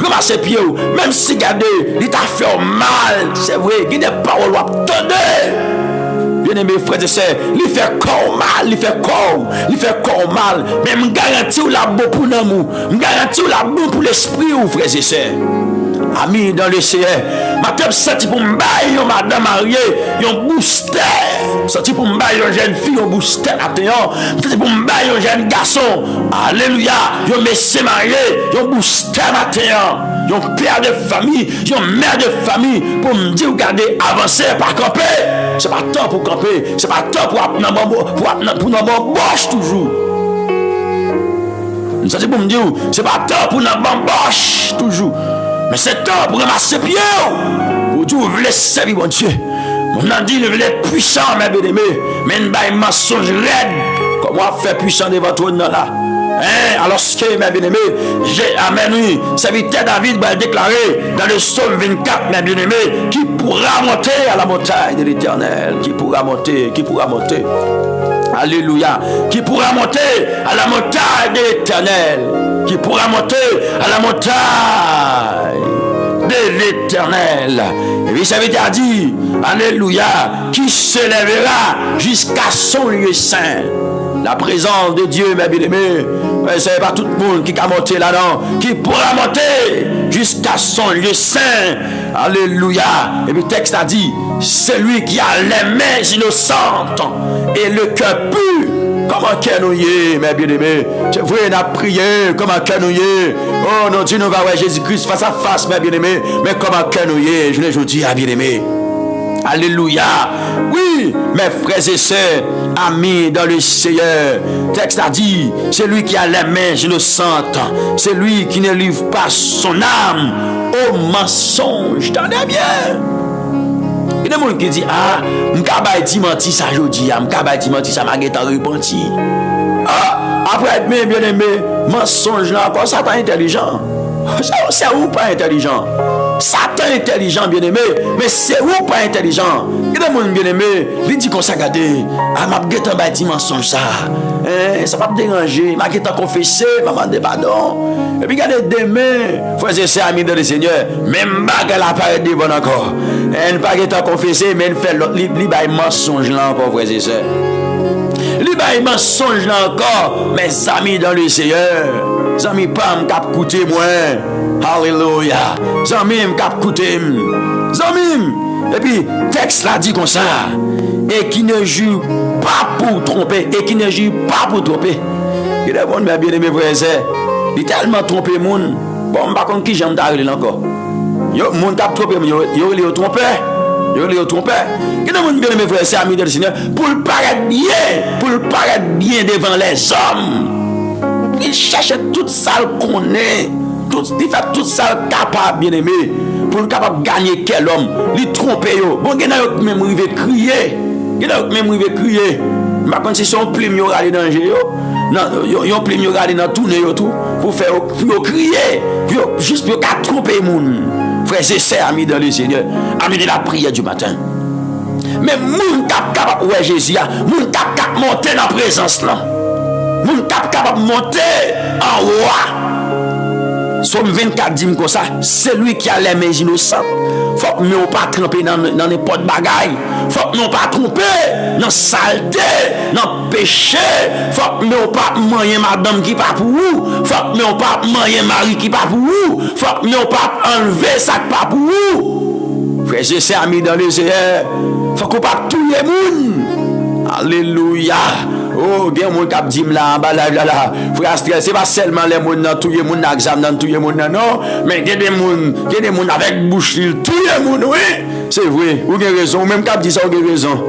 Ramassez pieds ou. Même si regardez, il t'a fait mal. C'est vrai, il y a des paroles à attendre. Bien aimé frères et sœurs, il fait corps mal, il fait corps mal. Mais je garantis la bonne pour l'amour. Je garantis la bonne pour l'esprit ou frères et sœurs. Amis dans le Seigneur, ma tête senti pour me bailler madame mariée, un booster. Senti pour me bailler une jeune fille, un booster attenant. Senti pour me bailler un jeune garçon. Alléluia. Un monsieur marié, un booster attenant. Un père de famille, une mère de famille pour me dire regardez, avancer, pas camper. C'est pas temps pour camper, c'est pas temps pour nos boches toujours. Ça c'est pour me dire, c'est pas temps pour nous bamboche toujours. Mais c'est temps pour ramasser pied. Pour dire, vous voulez servir mon Dieu. On a dit, vous voulez puissant, mes bien-aimés. Mais nous avons un mensonge raide. Comment faire puissant devant toi là? Hein? Alors que, mes bien-aimés, j'ai amen, oui. Serviteur David va déclarer dans le psaume 24, mes bien-aimés, qui pourra monter à la montagne de l'Éternel. Qui pourra monter, qui pourra monter. Alléluia. Qui pourra monter à la montagne de l'Éternel. Qui pourra monter à la montagne de l'Éternel. Et puis ça veut dire, alléluia, qui se lèvera jusqu'à son lieu saint. La présence de Dieu, mes bien-aimés, ce n'est pas tout le monde qui a monté là-dedans, qui pourra monter jusqu'à son lieu saint. Alléluia. Et puis le texte a dit, celui qui a les mains innocentes et le cœur pur. Comment que nous y est, mes bien-aimés? C'est vrai, on a prié. Comment que nous y est? Oh, non, Dieu nous va voir Jésus-Christ face à face, mes bien-aimés. Mais comment que nous y est? Je l'ai dit à bien-aimés. Alléluia. Oui, mes frères et sœurs, amis dans le Seigneur. Texte a dit, c'est lui qui a les mains innocentes. C'est lui qui ne livre pas son âme au mensonge. T'en es bien? Il y a des gens qui disent, ah, je vais mentir ça aujourd'hui, je vais mentir ça, je vais repenti. Ah, après être bien aimé, mensonge là, encore Satan intelligent. C'est où pas intelligent? Satan intelligent, bien aimé, mais c'est où pas intelligent? Il y a des gens bien aimé, il dit qu'on s'est gardé, ah, je vais dire mensonge ça. Ça va me déranger, je vais confesser, je vais demander pardon. Et puis regardez demain, frères et sœurs, amis de le Seigneur, même bague la paraît de bon encore. Elle ne pas qu'à confesser, mais elle fait l'autre, il va mensonge là encore, frères et sœurs. Il va mensonge là encore, mes amis dans le Seigneur. Les amis, pas me coûter moins. Alléluia. Les amis, me coûter. Les amis. Et puis, texte là dit comme ça. Et qui ne jure pas pour tromper. Et qui ne jure pas pour tromper. Il est bon, mes bien-aimés frères et sœurs. Il est tellement trompé, moun. Bon, par contre, qui j'aime t'arrêter encore. Yo, moun t'a trompé, yo le trompé. Yo le trompé. Il est bon, bien aimés frères et sœurs, amis de le Seigneur. Pour le paraître bien devant les hommes. Il cherche toute ça qu'on est. Il fait tout ça capable, bien aimé. Pour le capable de gagner quel homme. Il trompe yo. Bon, il y a même arrivé crier. Il y a même arrivé crier. Par contre, si son plume yo aller dans danger yo. Non, yon plume yo aller dans tourner yo tout pour faire pour crier, juste pour qu'à tromper moun. Frères et sœurs, amis dans le Seigneur, amis de la prière du matin. Mais moun capable ouais Jésus, moun capable monter dans la présence là. Moun capable monter en roi. Somme 24 dit comme ça, c'est lui qui a les mains innocentes. Faut que nous pas tromper dans n'importe bagaille. Faut que nous pas tromper dans saleté, dans péché. Faut que nous pas manger madame qui pas pour vous. Faut que nous pas manger mari qui pas pour vous. Faut que nous pas enlever ça qui pas pour vous. Frère, c'est amis dans le Seigneur. Faut qu'on pas tous les monde. Alléluia. Oh, il y a des gens qui disent là, frère, c'est pas seulement les gens dans tout le monde, dans tout le monde, non, mais il y a des gens avec bouche, tout le monde, oui, c'est vrai, vous avez raison, même quand dit ça, vous avez raison.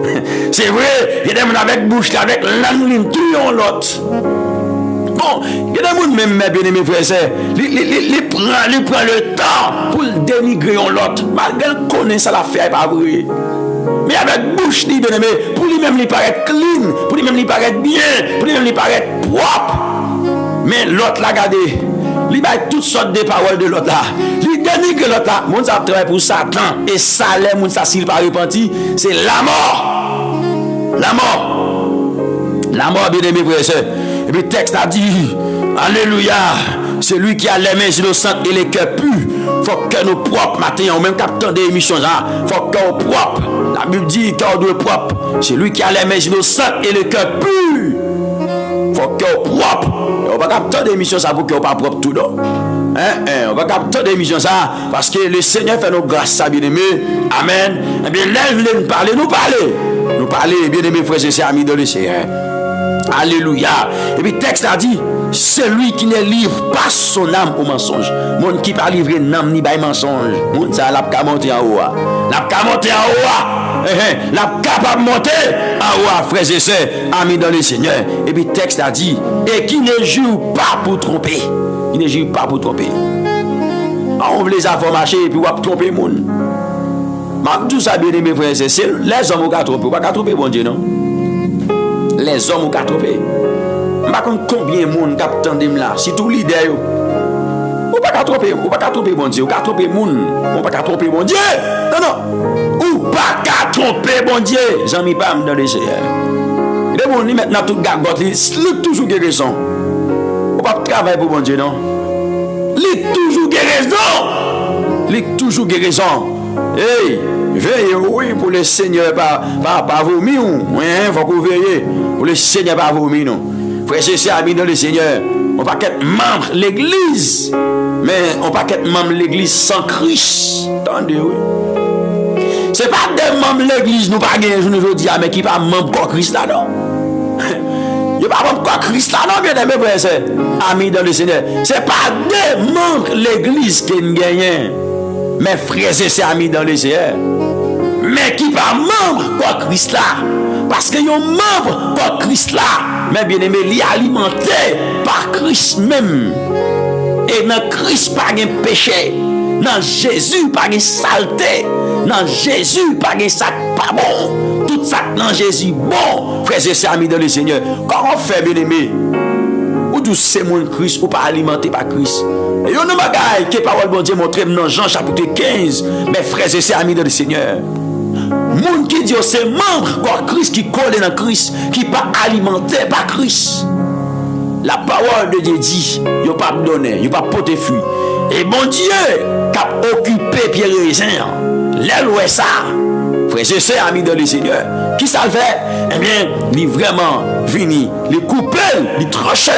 C'est vrai, il y a des gens avec bouche, avec langue, tout le monde. Bon, il y a des gens même, mes bien-aimés frères, ils prennent le temps pour dénigrer l'autre, malgré qu'ils connaissent ça, l'affaire, pas vrai. Mais avec bouche, bien aimé, pour lui-même, il paraît clean, pour lui-même, il paraît bien, pour lui-même, il paraît propre. Mais l'autre, là, regardez, il a toutes sortes de paroles de l'autre là. Il dénigre l'autre là. Mon ça travaille pour Satan. Et ça, les gens, ça, s'il pas repenti, c'est la mort. La mort. La mort, bien aimé, frère et sœur. Et puis, le texte a dit, alléluia, c'est lui qui a les mains innocentes et les cœurs purs. Faut que nous propres, matin, ou même captant des émissions là, faut que nous propres. La Bible dit que nous propre. C'est lui qui a les mains innocentes et le cœur pur. Faut que nous propres. On va capter des émissions ça pour que nous pas propre tout non. On va capter des émissions ça parce que le Seigneur fait nos grâces, ça bien aimé. Amen. Et bien là, nous parler, nous parler, bien aimé frères et sœurs, amis de le Seigneur. Alléluia. Et puis le texte a dit, celui qui ne livre pas son âme au mensonge. Mon qui pas livrer l'âme ni bail mensonge. Mon ça l'a qu'à monter en haut. L'a qu'à monter en haut. la capable de monter en haut, frères et sœurs, amis dans le Seigneur. Et puis, le texte a dit, et qui ne jure pas pour tromper. Il ne jure pas pour tromper. On veut les avoir marché et puis on va tromper les gens. Tout ça, bien aimé, frères et sœurs, c'est les hommes qui ont trompé. On va pas tromper, bon Dieu, non? Les hommes qui ont trompé. Je ne sais pas combien de monde qui attendent là. Si tout leader, on ne va pas tromper, bon Dieu. On ne va pas tromper les gens. On ne va pas tromper bon Dieu. Non, non. On ne va pas tromper bon Dieu. J'en ai pas dans les Seigneur. Les gens maintenant tout gagote, ils toujours guérison. On ne va pas travailler pour bon Dieu, non? Ils toujours guérison. Ils toujours guérison. Hey, veillez, oui, pour le Seigneur, pas vomir. Oui, il faut que vous veillez. Pour le Seigneur, pas vomir, non. Frère, c'est amis dans le Seigneur. On ne va pas être membre de l'église, mais on ne va pas être membre de l'église sans Christ. Attendez, oui. Ce n'est pas des membres de l'église, nous pas gagner, je ne veux dire, mais qui pas membre de Christ là, non. Il n'y a pas membre de Christ là, non, bien aimé, frère, c'est amis dans le Seigneur. Ce n'est pas des membres de l'église qui gagnent, mais frères et sœurs, amis dans le Seigneur. Mais qui pas membre de Christ là. Parce que yon membre de Christ là, mais bien aimé, il est alimenté par Christ même. Et dans Christ, pas de péché. Dans Jésus, pas de saleté. Dans Jésus, pas de sac pas bon. Tout ça dans Jésus, bon. Frères et sœurs, amis dans le Seigneur. Comment on fait, bien aimé? Ou tous ces gens Christ, ou pas alimenté par Christ. Et yon a bagay, que parole bon Dieu montre dans Jean chapitre 15. Mais frères et sœurs, amis dans le Seigneur. Moun qui dit c'est membre de Christ qui colle dans Christ, qui pas alimenté par Christ. La parole de Dieu dit, il pas donné, il pas porter fruit. Et bon Dieu qui a occupé Pierre et Raisin, l'ailoué ça. Frère, je sais, ami de le Seigneur, qui ça le fait? Eh bien, il vraiment vini, il coupe, il tranche.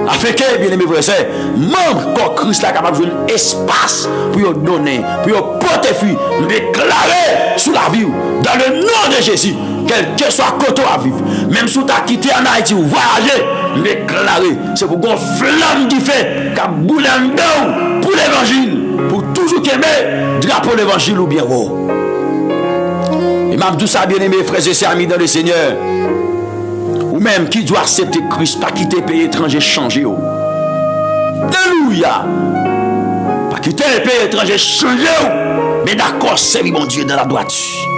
Afin que, bien aimé frère, membre de Christ là capable de jouer un espace pour donner, pour porter fruit, déclarer sous la vie, dans le nom de Jésus, quel que soit côté à vivre, même si tu as quitté en Haïti ou voyagé, déclarer, c'est pour qu'on flamme qui fait, qu'à bouler en dedans pour l'évangile, pour toujours aimer, drapeau l'évangile ou bien haut. Et même tout ça, bien aimé frères et sœurs, amis dans le Seigneur. Ou même qui doit accepter Christ, pas quitter pays étranger, changer. Alléluia. Pas quitter les pays étrangers, changer. Mais d'accord, c'est mon Dieu dans la droiture.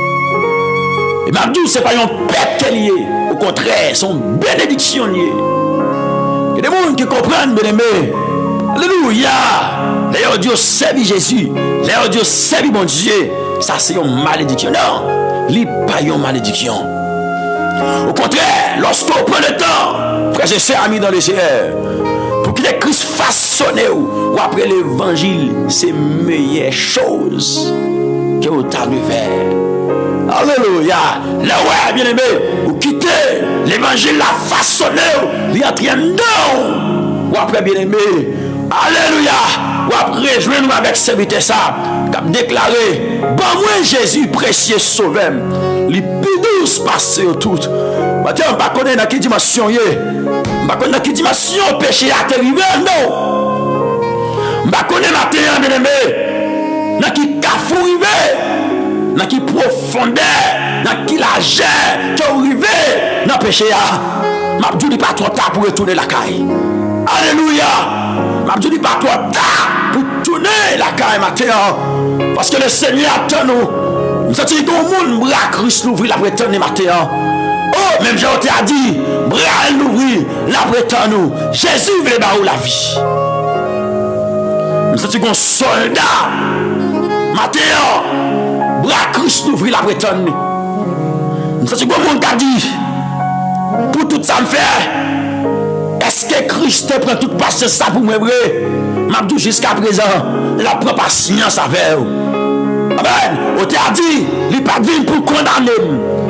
Et même tout, ce n'est pas un pète qui est lié. Au contraire, c'est une bénédiction liée. Il y a des gens qui comprennent, bien aimé. Alléluia. D'ailleurs, Dieu servit Jésus. D'ailleurs, Dieu servit mon Dieu. Ça, c'est une malédiction. Non, il n'y a pas une malédiction. Au contraire, lorsqu'on prend le temps, frères et sœurs, amis dans le Seigneur, pour que les Christ façonnent ou après l'évangile, c'est meilleure chose que vous avez fait. Alléluia. Là, ouais, bien aimé, vous quittez l'évangile, la façonné, vous entrez dedans. Ou après, bien aimé, alléluia. Ou après, rejoignez-nous avec serviteur ça, comme déclaré, bon, moi, Jésus, précieux sauveur. Les plus douces passent tout. Maintenant, je ne sais pas dans quelle dimension il est. Je ne sais pas dans quelle dimension le péché a arrivé. Non. Je ne sais pas maintenant, bien aimé, dans quel cafou arrivé, dans quelle profondeur, dans quel âge qui est arrivé dans le péché. Je ne dis pas trop tard pour retourner la caille. Alléluia. Je ne dis pas trop tard pour tourner la caille maintenant. Parce que le Seigneur attend nous. Nous sommes dit que le monde bras Christ l'ouvrir la prétendre matin. Oh, même j'ai dit, bras l'ouvrir la prétendre nous. Jésus veut barrer la vie. Nous sommes dit qu'on soldat matin, bras Christ l'ouvrir la prétendre. Nous sommes dit que le monde a dit, pour tout ça me faire, est-ce que Christ prend toute patience ça pour me vrai? M'a dit jusqu'à présent, la prend patience avec vous. Amen. On t'a dit, il n'est pas venu pour condamner,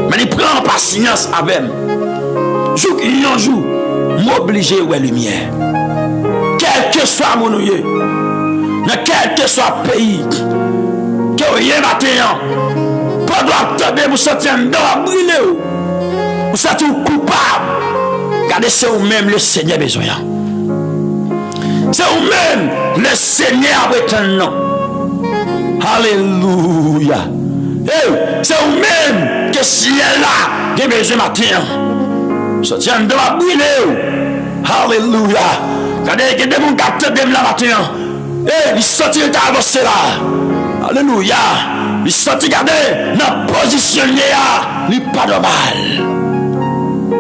mais il prend patience avec moi. Jour qu'il y a un jour, m'obliger à la lumière. Quel que soit mon lieu, dans quel que soit le pays, que vous ayez matin, pas doit attendre pour sortir dans brûler. Vous êtes coupable. Regardez, c'est vous-même le Seigneur besoin. C'est vous-même le Seigneur besoin. Alléluia. Hey, c'est vous-même ciel là, j'ai besoin matin. Sorti en dehors, brûler. Alléluia. Regardez, il y a des gens qui captent de la matin. Eh, il sorti, il t'a avancé là. Alléluia. Il sorti, regardez, dans la position là, il n'est pas normal.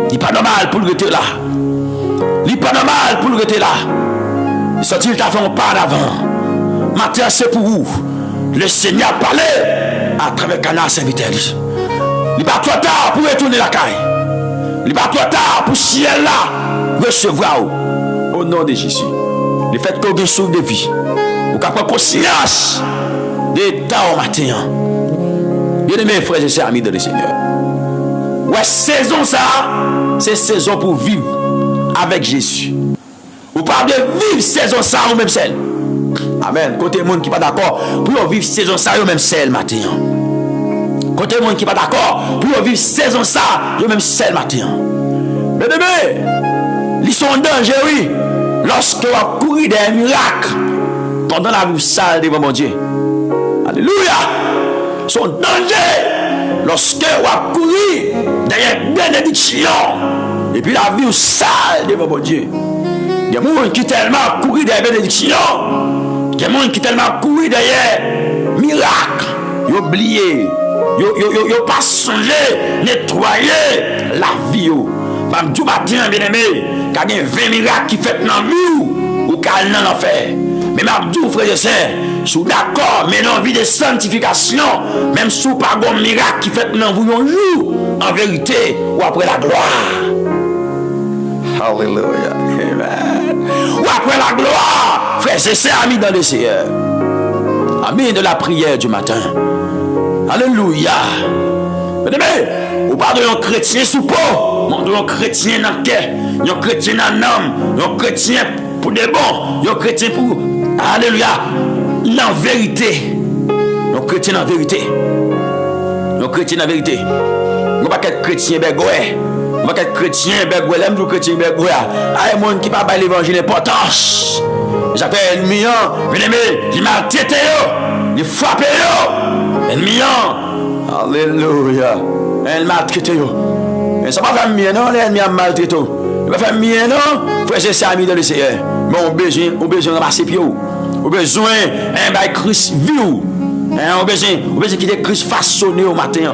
Il n'est pas normal pour le rester là. Il n'est pas normal pour le rester là. Il sorti, il t'a fait un pas d'avant. Matin, c'est pour vous. Le Seigneur parlait à travers Canal serviteur. Il n'est pas trop tard pour retourner la caille. Il n'est pas trop tard pour ciel là recevoir au nom de Jésus. Le fait qu'on ait souffle de vie. Vous avez conscience des temps au matin. Bien-aimés frères et sœurs, amis de le Seigneur. Ouais, saison ça, c'est saison pour vivre avec Jésus. Vous parlez de vivre saison ça ou même celle. Amen. Côté monde qui pas d'accord pour vivre saison ça ou même celle matin. Côté monde qui pas d'accord pour vivre saison ça ou même celle matin. Bien-aimés, ils sont en danger, oui. Lorsque vous courez des miracles pendant la vie sale devant mon Dieu. Alléluia. Ils sont en danger lorsque vous courez derrière bénédiction et puis la vie sale devant mon Dieu. Il y a des gens qui tellement couru derrière bénédiction. Il y a des gens qui tellement couru derrière miracle. Ils ont oublié. Ils n'ont pas songé nettoyer la vie. Même du matin, bien aimé, quand il y a 20 miracles qui fait dans la vie ou qu'elle n'en fait. Mais même du frère et sœur, si vous d'accord, mais dans la vie de sanctification, même si vous pas un miracle qui fait dans vous un jour, en vérité, ou après la gloire. Alléluia. Amen. Ou après la gloire, frère et sœur, amis dans le Seigneur. Amis de la prière du matin. Alléluia. Vous parlez d'un chrétien sous peau, d'un chrétien dans le cœur, d'un chrétien dans l'âme, d'un chrétien pour des bons, d'un chrétien pour. Alléluia. Dans la vérité. D'un chrétien dans la vérité. D'un chrétien dans la vérité. Nous ne pas être chrétien bégoé. Nous ne pas être chrétien bégoé. L'aime du chrétien bégoé. Il y a des gens qui ne pas l'évangile d'importance. J'appelle ennemi, bien aimé, il m'a traité, il frappé, ennemi. Alléluia. Elle m'a traité. Mais ça ne va pas faire mieux, non? L'ennemi a maltraité. Il va faire mieux, non? Frère, c'est ça, ami dans le Seigneur. Mais on a besoin de ramasser pied. On a besoin d'un Christ vivant. On a besoin qu'il y ait Christ façonné au matin.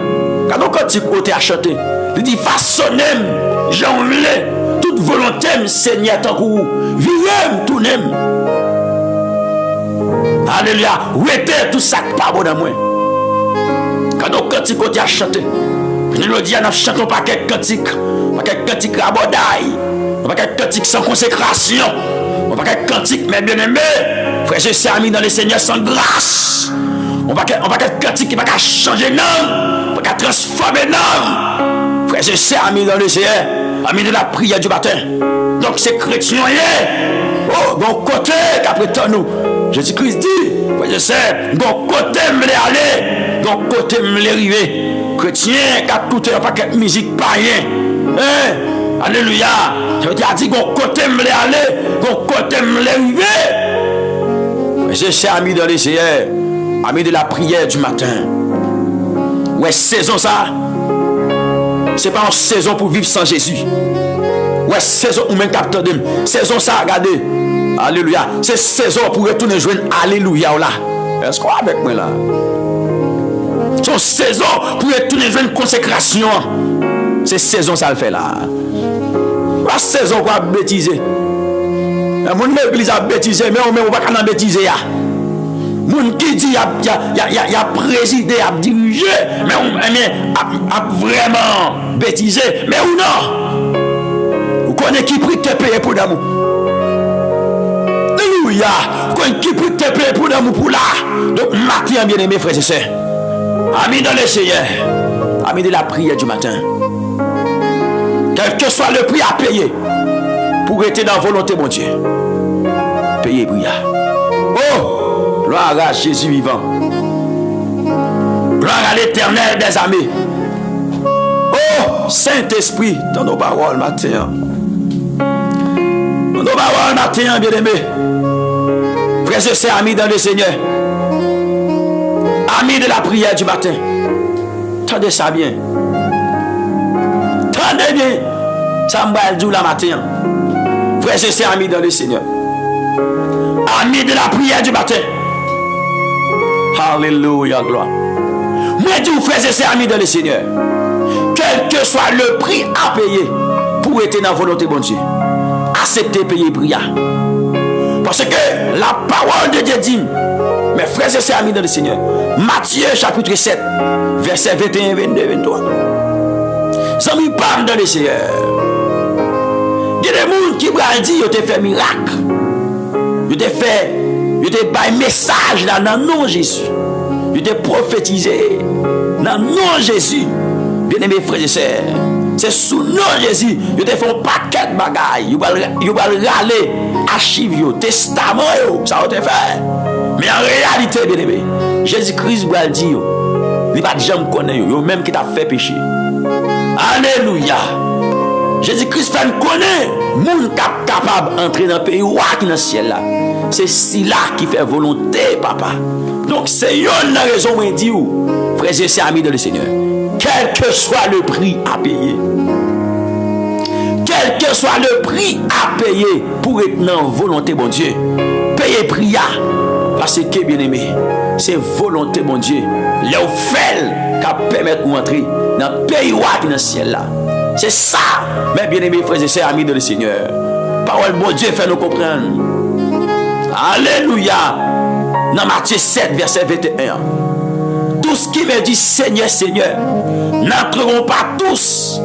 Quand tu côté à chanter, il dit façonner, j'en voulais. Toute volonté, Seigneur, tant que vous. Vivez, tout n'aime. Alléluia. Ouétez tout ça qui pas bon dans moi. Quand tu côté à chanter, nous disons, nous chantons pas quelques cantiques, pas quelques cantiques rabodailles, pas quelques cantiques sans consécration, pas quelques cantiques, mais bien aimés, frère, je suis ami dans le Seigneur sans grâce. On va quelques cantiques qui ne va pas changer non, pas transformer non. Frère, je suis ami dans le Seigneur, ami de la prière du matin. Donc, c'est chrétien, oh, bon côté qu'après tant nous, Jésus-Christ dit, frère, je sais, bon côté me aller, bon côté me arriver. Chrétien qui a tout un paquet de musique païen. Alléluia. Je veux dire, dit qu'on côté me aller, qu'on côté me arriver. Je suis ami de l'Essayeur, ami de la prière du matin. Ouais, saison ça. C'est pas une saison pour vivre sans Jésus. Ouais, saison ou même capteur de saison ça, regardez. Alléluia. C'est saison pour retourner joindre Alléluia là. Est-ce qu'on est avec moi là? Son saison pour retourner jouer une consécration. C'est saison ça le fait là. La saison quoi bêtiser. Mon église a bêtisé, mais on ne va pas bêtiser. Mon qui dit il y a présidé, a dirigé, mais on a vraiment bêtisé. Mais ou non? Vous connaissez qui prie te payer pour d'amour? Alléluia. Vous connaissez qui prie te payer pour d'amour pour là? Donc, matin, bien aimé, frères et sœurs. Amis dans le Seigneur, amis de la prière du matin, quel que soit le prix à payer pour être dans la volonté de mon Dieu, payez prière. Oh, gloire à Jésus vivant, gloire à l'Éternel des armées. Oh, Saint-Esprit, dans nos paroles matin, dans nos paroles matin, bien-aimés, frères et sœurs, amis dans le Seigneur. Amis de la prière du matin, tendez ça bien. Tendez bien. Ça m'a dit la matin. Frères et sœurs, amis dans le Seigneur. Amis de la prière du matin. Alléluia, gloire. Moi, dis frères et sœurs, amis dans le Seigneur. Quel que soit le prix à payer pour être dans la volonté de bon Dieu, acceptez payer prière. Parce que la parole de Dieu dit, mes frères et sœurs, amis dans le Seigneur, Matthieu chapitre 7, verset 21, 22, 23. Amis, parle dans le Seigneur. Il y a des gens qui ont dit, ils ont fait miracle. Ils ont fait un message dans le nom de Jésus. Ils ont prophétisé dans le nom de Jésus. Bien-aimés frères et sœurs, c'est sous le nom de Jésus. Ils ont fait un paquet de bagailles. Ils vont râler, archives, testament, ça a été fait. Mais en réalité, bien-aimés, Jésus-Christ va dire, il va jamais connaître, même qui t'a fait pécher. Alléluia. Jésus-Christ fait connaître, moun capable d'entrer dans le pays ou dans le ciel là. C'est cela qui fait volonté, papa. Donc c'est une raison où il dit, frères et sœurs, amis de le Seigneur, quel que soit le prix à payer, quel que soit le prix à payer pour être dans la volonté, bon Dieu, payez prière. Parce que, bien aimé, c'est volonté, mon Dieu. Les offres qui permettent de entrer dans le pays ou dans le ciel là. C'est ça, mes bien-aimés frères et sœurs, amis de le Seigneur. Parole bon Dieu fait nous comprendre. Alléluia. Dans Matthieu 7, verset 21. Tous qui me disent Seigneur, Seigneur, n'entreront pas tous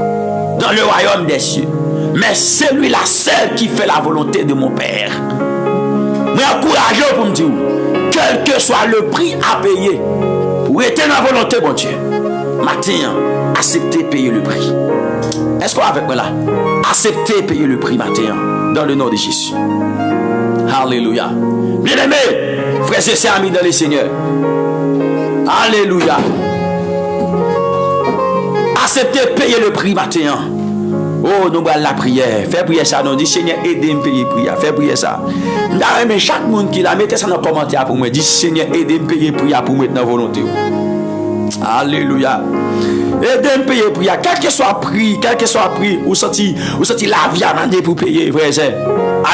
dans le royaume des cieux, mais celui-là seul qui fait la volonté de mon Père. Mais encouragez pour me dire, quel que soit le prix à payer pour être dans la volonté de mon Dieu, matin, acceptez payer le prix. Est-ce qu'on est avec moi là? Acceptez payer le prix matin dans le nom de Jésus. Alléluia. Bien-aimés, frères et sœurs, amis dans le Seigneur. Alléluia. Acceptez payer le prix matin. Oh, nous allons la prière. Fais prier ça. Nous dit Seigneur, aidez-moi à payer prière. Fais prier ça. Mais chaque monde qui l'a, mettez ça dans le commentaire pour moi. Dis Seigneur, aidez-moi à payer prière pour mettre dans la volonté. Alléluia. Aidez-moi à payer prière. Quel que soit prix, ou sorti la vie à demander pour payer, frère et sœur.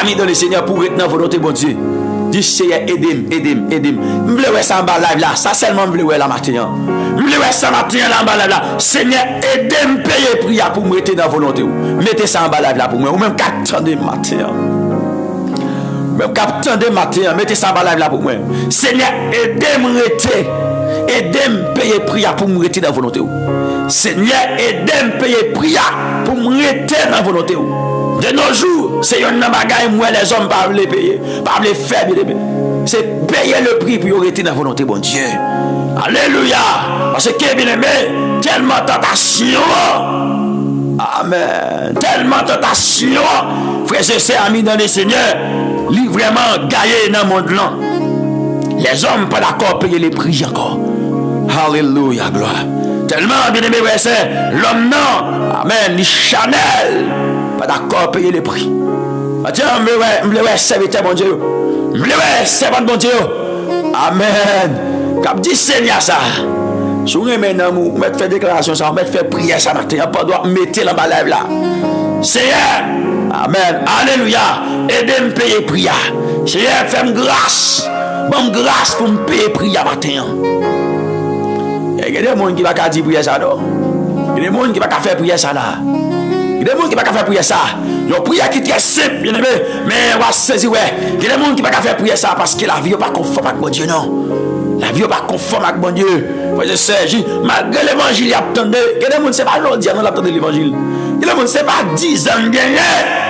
Amis dans le Seigneur pour être dans la volonté de bon Dieu. Dis Seigneur, aidez-moi. Je veux voir ça en bas live là. Ça seulement je veux voir la matin. Je veux voir ça matin là en bas live là. Seigneur, aidez-moi à payer prière pour me mettre dans la volonté. Mettez ça en bas live là pour moi. Ou même qu'attendez matin. Même qu'attendez matin. Mettez ça en bas live là pour moi. Seigneur, aidez-moi à payer prière pour me mettre dans la volonté. Seigneur, aidez-moi à payer prière pour me mettre dans la volonté. De nos jours, c'est un bagaille moi les hommes pas les payer, pas les faire bien. C'est payer le prix pour rester dans la volonté de bon Dieu. Alléluia. Parce que bien aimé, tellement tentation. Amen. Tellement tentation. Frères et sœurs, amis dans le Seigneur, lui vraiment gagné dans le monde là. Les hommes pas d'accord payer les prix encore. Alléluia, gloire. Tellement bien aimé, frères et sœurs, l'homme non. Amen. Les Chanel. Pas d'accord payer les prix. Tiens, je veux serviteur mon Dieu. Je veux servant mon Dieu. Amen. Comme dit Seigneur ça. Si vous maintenant vous mettez fait déclaration ça, vous mettez fait prière ça matin, pas doit mettre la balève là. Seigneur. Amen. Alléluia. Aidez-moi à payer prière. Seigneur, fais-moi grâce. Bonne grâce pour me payer prière matin. Il y a des gens qui ne vont pas dire prière ça là. Il y a des gens qui ne vont pas faire prière ça là. Il y a des gens qui ne vont pas faire prière ça. Il y a une prière qui est très simple, bien aimé. Mais on va saisir, ouais. Il y a des gens qui ne vont pas faire prière ça parce que la vie n'est pas conforme avec mon Dieu, non. La vie n'est pas conforme avec mon Dieu. Malgré l'évangile, il y a attendu. Il y a des gens qui ne savent pas aujourd'hui, on attendait l'évangile. Il y a des gens qui ne savent pas 10 ans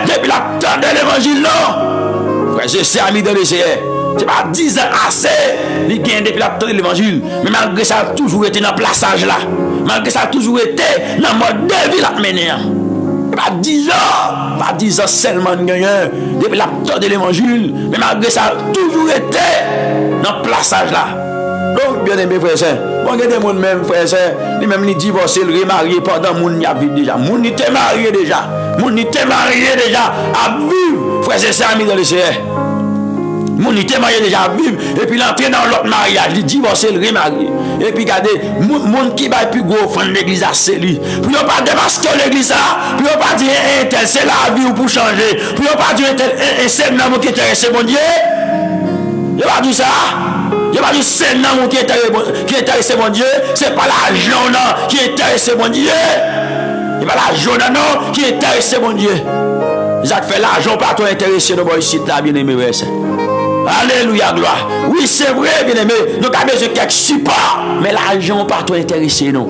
depuis l'attendre l'évangile, non. Frère, je sais, ami de l'Égypte. C'est pas 10 ans assez, il gagne depuis la de l'évangile. Mais malgré ça, il a toujours été dans le plaçage là. Malgré ça, il a toujours été dans le mode de vie là mener. Pas 10 ans, pas 10 ans seulement gagné depuis la de l'évangile. Mais malgré ça, il a toujours été dans le plaçage là. Donc, bien aimé frère et sœur, bon, il y a des gens même frère et sœur, lui-même il divorcé, il remarié pendant mon y a vécu déjà. Mon y était marié déjà. Mon y était marié déjà à vivre, frère et sœur, amis dans le Seigneur. Mon était marié déjà vivre et puis l'entrer dans l'autre mariage, il divorce, le remarié. Et puis regardez, mon qui va plus gros offrande l'église à c'est lui. Puis on pas démasquer l'église là, puis on pas dire tel c'est la vie pour changer. Puis on pas dire tel c'est l'amour qui intéresse mon Dieu. Il pas dit ça. Il pas dit c'est l'amour qui intéresse mon Dieu, c'est pas l'argent non qui intéresse mon Dieu. Il pas l'argent non qui intéresse mon Dieu. Jacques fait l'argent pas toi intéressé de moi ici là bien-aimé. Alléluia, gloire. Oui, c'est vrai, bien-aimé. Nous avons besoin de quelque support. Mais l'argent pas toi intéressé, non.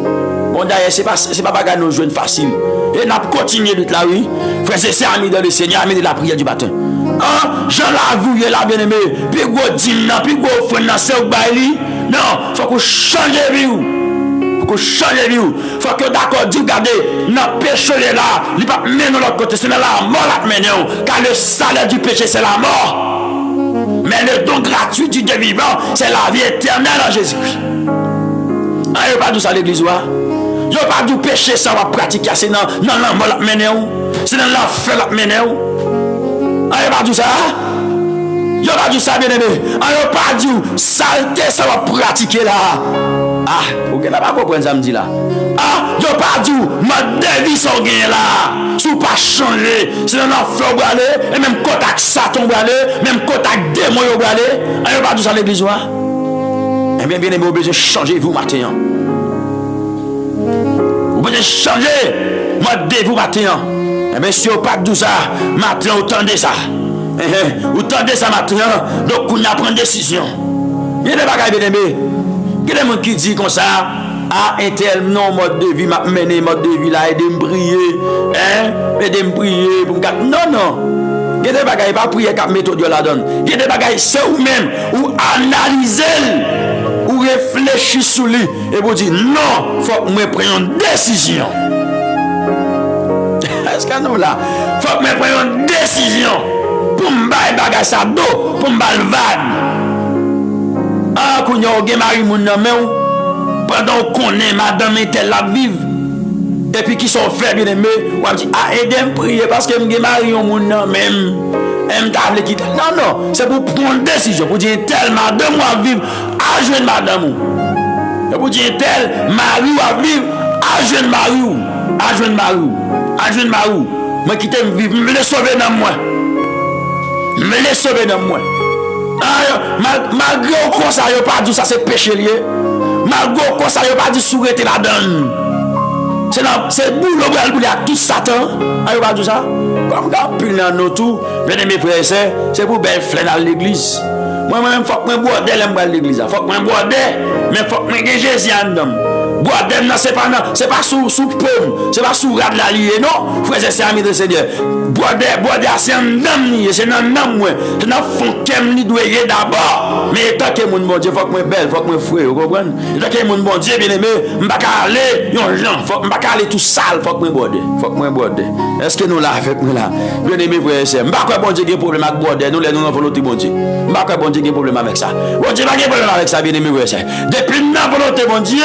Bon, d'ailleurs, c'est pas bagarre nous jouer facile. Et nous avons continué de là, oui. Frère, c'est amis dans le Seigneur, amis de la prière du matin. Hein? Jean l'a vu, là, bien-aimé. Puis gros dîme, puis gros offrande, c'est au baili. Non, faut qu'on change de vie. Faut qu'on change de vie. Faut que d'accord, dis, regardez, notre péché là, il ne va pas mener de l'autre côté, c'est la mort la mener. Car le salaire du péché, c'est la mort. Mais le don gratuit du Dieu vivant, c'est la vie éternelle en Jésus-Christ. Ah, il n'y a pas de ça l'église. Il n'y a pas de péché, ça va pratiquer. C'est dans la mort la mener. C'est dans l'enfer la mener. Ah, il n'y a pas de ça. Il n'y a pas de ça, bien aimé. Ah, il n'y a pas de saleté, ça va pratiquer là. Ah, vous n'avez pas compris ça me dit là. Ah, il n'y a pas de ma vie sans gain là. Si vous pas changer, c'est dans l'enfer où aller, et même quand avec Satan où aller, même quand avec démon où aller. Ah, il n'y a pas de ça l'église. Eh bien, bien aimé, vous besoin de changer vous matin. Vous besoin de changer. Moi, dès vous matin. Eh bien, si vous pas de ça, matin, vous tendez ça. Vous tendez ça matin, donc vous prenez une décision. Il y a des bagages bien aimés. Il y a des gens qui disent comme ça, ah, un tel non, mode de vie, m'a mené mode de vie là, et de me prier, et de me prier pour me garder. Non, non. Il y a des bagages, pas prier qu'à méthode la donne. Il y a des bagages, c'est vous-même, ou analyser, ou réfléchir sur lui, et vous dire, non, il faut que je prenne une décision. Est-ce que nous là, il faut que je prenne une décision. Pour me bailler bagage ça d'eau, pour me bailler le van. Ah, qu'on y a un mari moun nan men, pendant qu'on est madame et tel la vive. Et puis qui sont faits bien aimés, on dit ah aidez me prier parce que me mari moun nan même. Elle t'a quitter. Non non, c'est pour prendre une décision, pour dire tel madame ou à vivre, à joindre madame. Et pour dire tel mari ou à vivre, à joindre mari ou, à joindre mari, à joindre mari. Moi quitter me vivre, me le sauver dans moi. Me les sauver dans moi. Malgré au ça, il pas dit ça c'est péché lié. Malgré au ça, il pas dit souhaiter la donne. C'est boulot pour tout Satan. Il pas dit ça. Comme quand pile dans nous tout, bien mes frères et sœurs, c'est pour belle flène dans l'église. Moi-même, faut que je bois à l'église. Faut que je bois mais faut que je Jésus en dedans. Bois d'elle, c'est pas sous pomme, c'est pas sous rad la liée, non. Frères et sœurs, amis de Seigneur. Bois d'elle, c'est un homme, c'est un homme, c'est un fond qui doit y d'abord. Mais tant que mon bon Dieu, faut que je belle, faut que je frère, vous comprenez? Tant que mon bon Dieu, bien aimé, je ne vais pas aller, je ne vais pas aller tout sale, faut que je bois. Faut que je bois. Est-ce que nous là, avec nous là? Bien aimé, frères et sœurs, je ne vais pas bon Dieu qui a un problème avec bois, nous les nous volonté bon Dieu. Je ne vais pas bon Dieu qui a un problème avec ça. Bon Dieu, pas de problème avec ça, bien aimé, frères et sœurs. Depuis la volonté bon Dieu,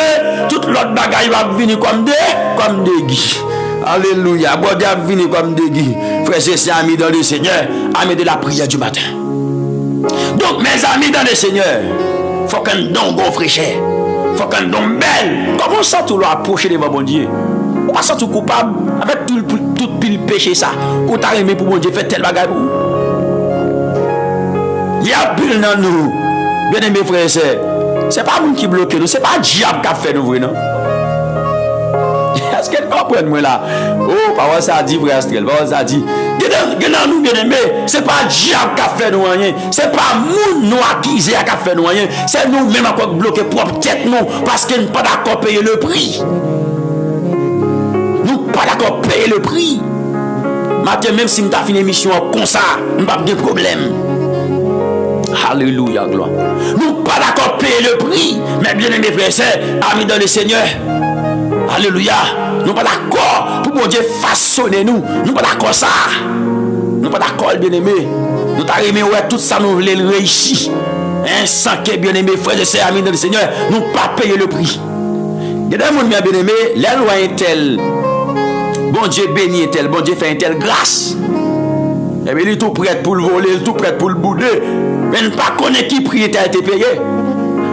toute l'autre bagaille va venir comme des guis. Alléluia. Bon Dieu va venir comme des guis. Frères et sœurs, amis dans le Seigneur, amis de la prière du matin. Donc, mes amis dans le Seigneur, il faut qu'on donne bon fraîcheur. Il faut qu'on donne belle. Comment ça, tu dois approcher devant bon Dieu? Ou pas ça, tu coupable avec tout pile péché ça? Ou t'as aimé pour bon Dieu faire tel bagaille pour vous? Il y a pile dans nous. Bien aimés frères et sœurs, c'est pas nous qui bloque nous, c'est pas le diable qui a fait nous, non? Est-ce qu'elle comprend moi là? Oh, parole ça dit, frère Astrel, parole ça dit. Genan nous bien aimé, c'est pas le diable qui a fait nous rien, c'est pas nous accusés qui a fait nous rien, c'est nous-mêmes encore bloqués propre tête nous, parce que nous pas d'accord payer le prix. Nous pas d'accord payer le prix. Maintenant, même si nous avons fini l'émission comme ça, nous n'avons pas de problème. Alléluia, gloire. Nous pas d'accord payer le prix, mais bien aimés frères et sœurs, amis dans le Seigneur. Alléluia. Nous pas d'accord pour bon Dieu façonner nous. Nous pas d'accord ça. Nous pas d'accord bien aimés. Nous t'as aimé ouais tout ça nous voulons réussir. Sans que bien aimés frères et sœurs, amis dans le Seigneur, nous pas payer le prix. Il y a des gens bien aimés, les lois est tel. Bon Dieu bénit tel, bon Dieu fait une telle grâce. Et bien il est tout prêt pour le voler, il est tout prêt pour le bouder. Mais ne pas connaître qui prie tel te payé.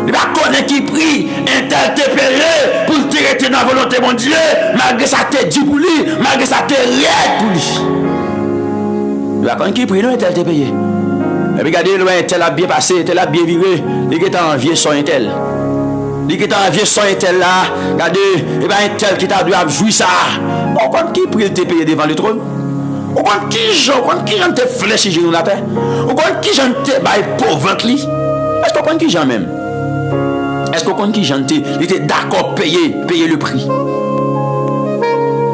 Ne pas connaître qui prie tel te payé pour te rester dans la volonté de mon Dieu, malgré ça te dit pour lui, malgré ça te raide pour lui. Ne pas connaître qui prie non tel te payé. Et puis regardez, tel a bien passé, tel a bien viré, il est en vieux son tel. Il est en vieux son tel là, regardez, et bien tel qui t'a dû jouir ça. On compte qui prie te payé devant le trône. On compte qui j'en te flèche sur la terre. On compte qui j'en te baille pauvre lui. Est-ce qu'on compte qui j'en même? Est-ce qu'on compte qui j'en te, il était d'accord payer le prix?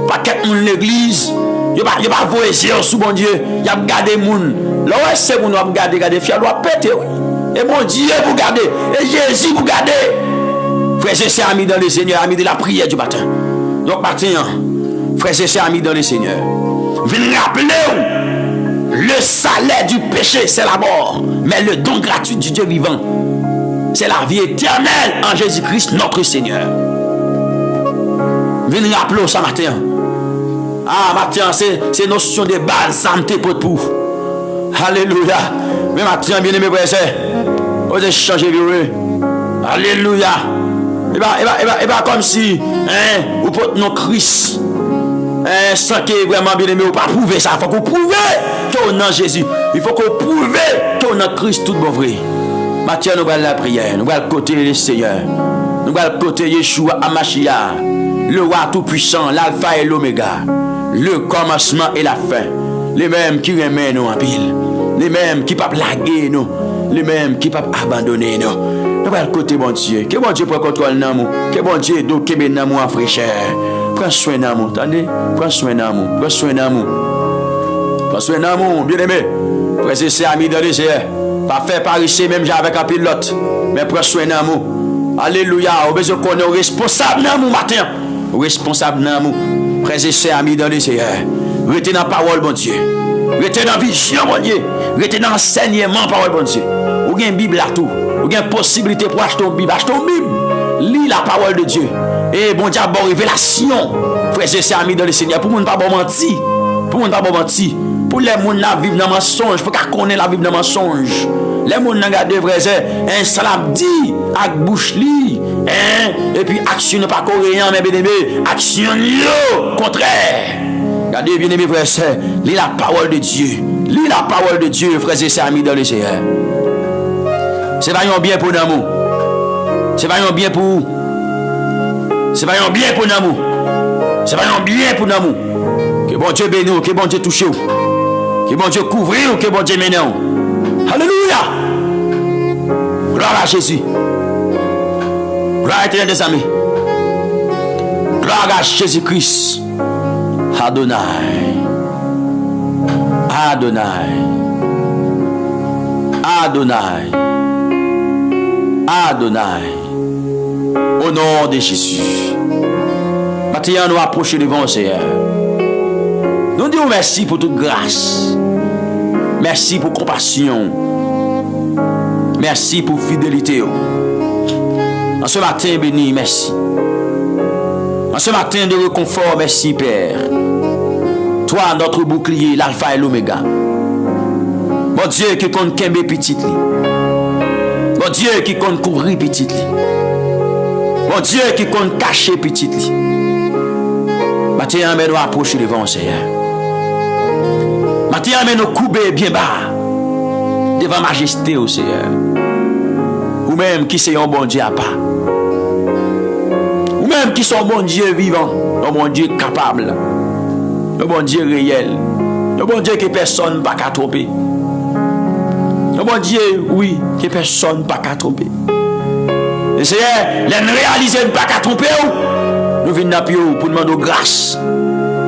Pas quelqu'un dans l'église, il n'y a pas voyer sous bon Dieu, il y a gardé moun. Là où c'est pour nous garder fier doit péter. Et mon Dieu vous gardez, et Jésus vous gardez. Frères et sœurs amis dans le Seigneur, amis de la prière du matin. Donc matin, frères et sœurs amis dans le Seigneur, venez rappeler le salaire du péché, c'est la mort. Mais le don gratuit du Dieu vivant, c'est la vie éternelle en Jésus-Christ, notre Seigneur. Venez rappeler ça matin. Ah, matin, c'est notion de balsamté pour tout. Alléluia. Mais matin, bien aimé, frère, vous avez changé de vie. Alléluia. Et bien, comme si, vous portez nos Christ. Sans que vraiment bien aimé, vous ne pouvez pas prouver ça. Il faut qu'on prouve que vous êtes Jésus. Il faut qu'on prouve que vous êtes Christ tout bon vrai. Matin, nous allons la prière. Nous allons côté le Seigneur. Nous allons côté Yeshua Amashia, le roi tout-puissant, l'alpha et l'oméga, le commencement et la fin. Les mêmes qui remettent nous en pile. Les mêmes qui ne peuvent pas laguer nous. Les mêmes qui ne peuvent pas abandonner nous. Nous allons côté bon Dieu. Que bon Dieu prenne contrôle de nous. Que bon Dieu nous kebe nous en fraîcheur. Prends soin de nous. Attendez. Prends soin de nous. Prends soin de nous. Prends soin de nous, bien aimé. Frères et sœurs amis dans les Seigneur. Pas faire par ici même avec un pilote. Mais prends soin de nous. Alléluia. Au besoin qu'on est responsable de nous matin. Responsable de nous. Frères et sœurs amis dans les Seigneur. Restez dans la parole, bon Dieu. Restez dans la vision, bon Dieu. Restez dans l'enseignement, parole, bon Dieu. Ou avez une Bible à tout. Ou avez une possibilité pour acheter une Bible. Achetez une Bible. Lis la parole de Dieu. Et bon Dieu a bon révélation. Frères et sœurs amis dans le Seigneur. Pour ne pas mentir. Pour ne pas mentir. Pour les gens qui vivent dans le mensonge. Pour qu'ils connaissent la vie dans le mensonge. Les gens qui regardent frères et sœurs. Un salam dit. Avec bouche li. Et puis action pas coréen. Mais bien aimé. Action yo. Contraire. Regardez bien aimé frères et sœurs. Lis la parole de Dieu. Lis la parole de Dieu. Frères et sœurs amis dans le Seigneur. C'est pas un bien pour nous. C'est pas un bien pour vous. C'est pas un bien pour nous. C'est pas un bien pour nous. Que bon Dieu bénisse, que bon Dieu touche vous. Que bon Dieu couvre vous, que bon Dieu mène vous. Alléluia. Gloire à Jésus. Gloire à l'éternel des amis. Gloire à Jésus-Christ. Adonai. Adonai. Adonai. Adonai. Au nom de Jésus. Maintenant, nous approchons devant le Seigneur. Nous disons merci pour toute grâce. Merci pour compassion. Merci pour fidélité. En ce matin béni, merci. En ce matin de réconfort, merci Père. Toi, notre bouclier, l'alpha et l'oméga. Mon Dieu qui compte kembe petit. Mon Dieu qui compte couvrir petit. Mon Dieu qui compte cacher petit. Maintenant, nous nous approcher devant le Seigneur. Maintenant, nous nous couper bien bas devant la majesté au Seigneur. Ou même qui c'est un bon Dieu à part. Ou même qui sont un bon Dieu vivant, un bon Dieu capable, un bon Dieu réel, un bon Dieu que personne ne peut pas tromper. Un bon Dieu, oui, que personne ne peut pas tromper. Et Seigneur, les réaliser ne peut pas tromper. Nous venons pour demander grâce.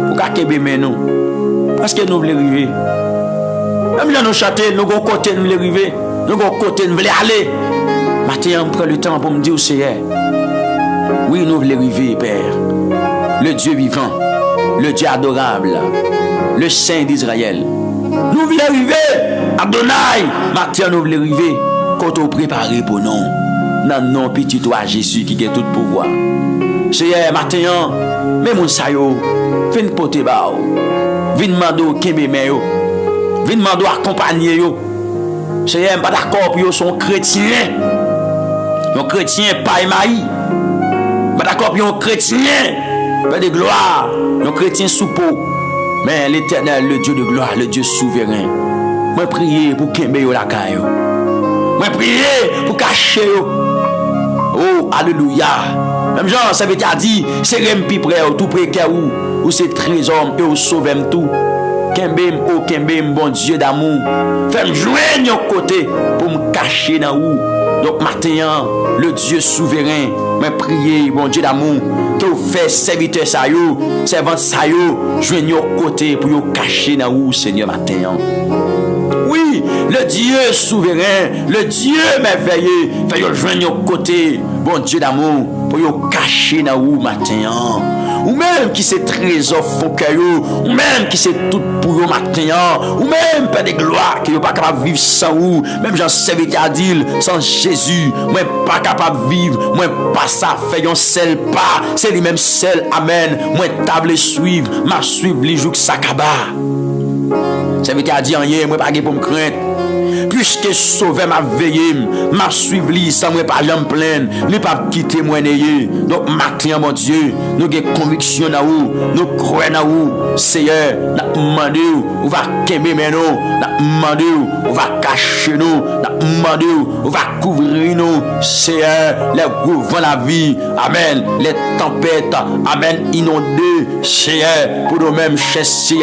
Pour qu'il nous. Parce que nous voulons arriver. Même là, nous chantons, nous avons côté, nous voulons arriver. Nous avons côté, nous voulons aller. Maintenant, on prend le temps pour me dire au Seigneur. Oui, nous voulons arriver, Père. Le Dieu vivant, le Dieu adorable, le Saint d'Israël. Nous voulons arriver. Adonai, maintenant, nous voulons arriver. Quand on prépare pour nous. Dans le nom petit toi, Jésus, qui a tout pouvoir. Seigneur, maintenant, même mon sayo, viens porter bao, viens demander kembe meyo, viens demander accompagner yo. Seigneur, pas d'accord pour son chrétien. Un chrétien pas émaillé. Pas d'accord pour un chrétien. Pas de gloire. Un chrétien sous peau. Mais l'Éternel, le Dieu de gloire, le Dieu souverain. Moi prier pour Kembe la caille. Moi prier pour cacher. Oh, alléluia. Même Jean, ça veut dire, c'est rempi près, tout précaire ou c'est trésor et ou sauve tout. Kembem, oh Kembem, bon Dieu d'amour. Fais-moi joindre au côté pour me cacher dans où. Donc maintenant, le Dieu souverain, mais prier, bon Dieu d'amour, que vous faites serviteur ça yo, servante ça yo, joindre au côté pour vous cacher dans où, Seigneur, maintenant. Oui, le Dieu souverain, le Dieu merveilleux, fait vous joindre au côté, bon Dieu d'amour, pour vous cacher dans où, maintenant. Ou même qui c'est trésor font ou même qui c'est tout pour eux matin, ou même pas de gloire qui n'est pas capable de vivre sans vous, même j'en sais à dire sans Jésus, moi pas capable de vivre, moi pas ça fait un seul pas, c'est lui même seul, amen, moi table suivre, m'a suivre les jours que ça kaba. Ça veut dire rien, moi pas pour me craindre. Puisque sauver m'a veillé, m'a suivi lui sans moi pas jamais pleine, lui pas quitter moi n'ayé. Donc matin mon Dieu, nous avons conviction dans vous, nous croyons dans vous, Seigneur, nous demandons où va kembe nous, nous demandons où va cacher nous, nous demandons où va couvrir nous, Seigneur, les gouvernements la vie, amen, les tempêtes, amen, inondées, Seigneur, pour nous-mêmes chasser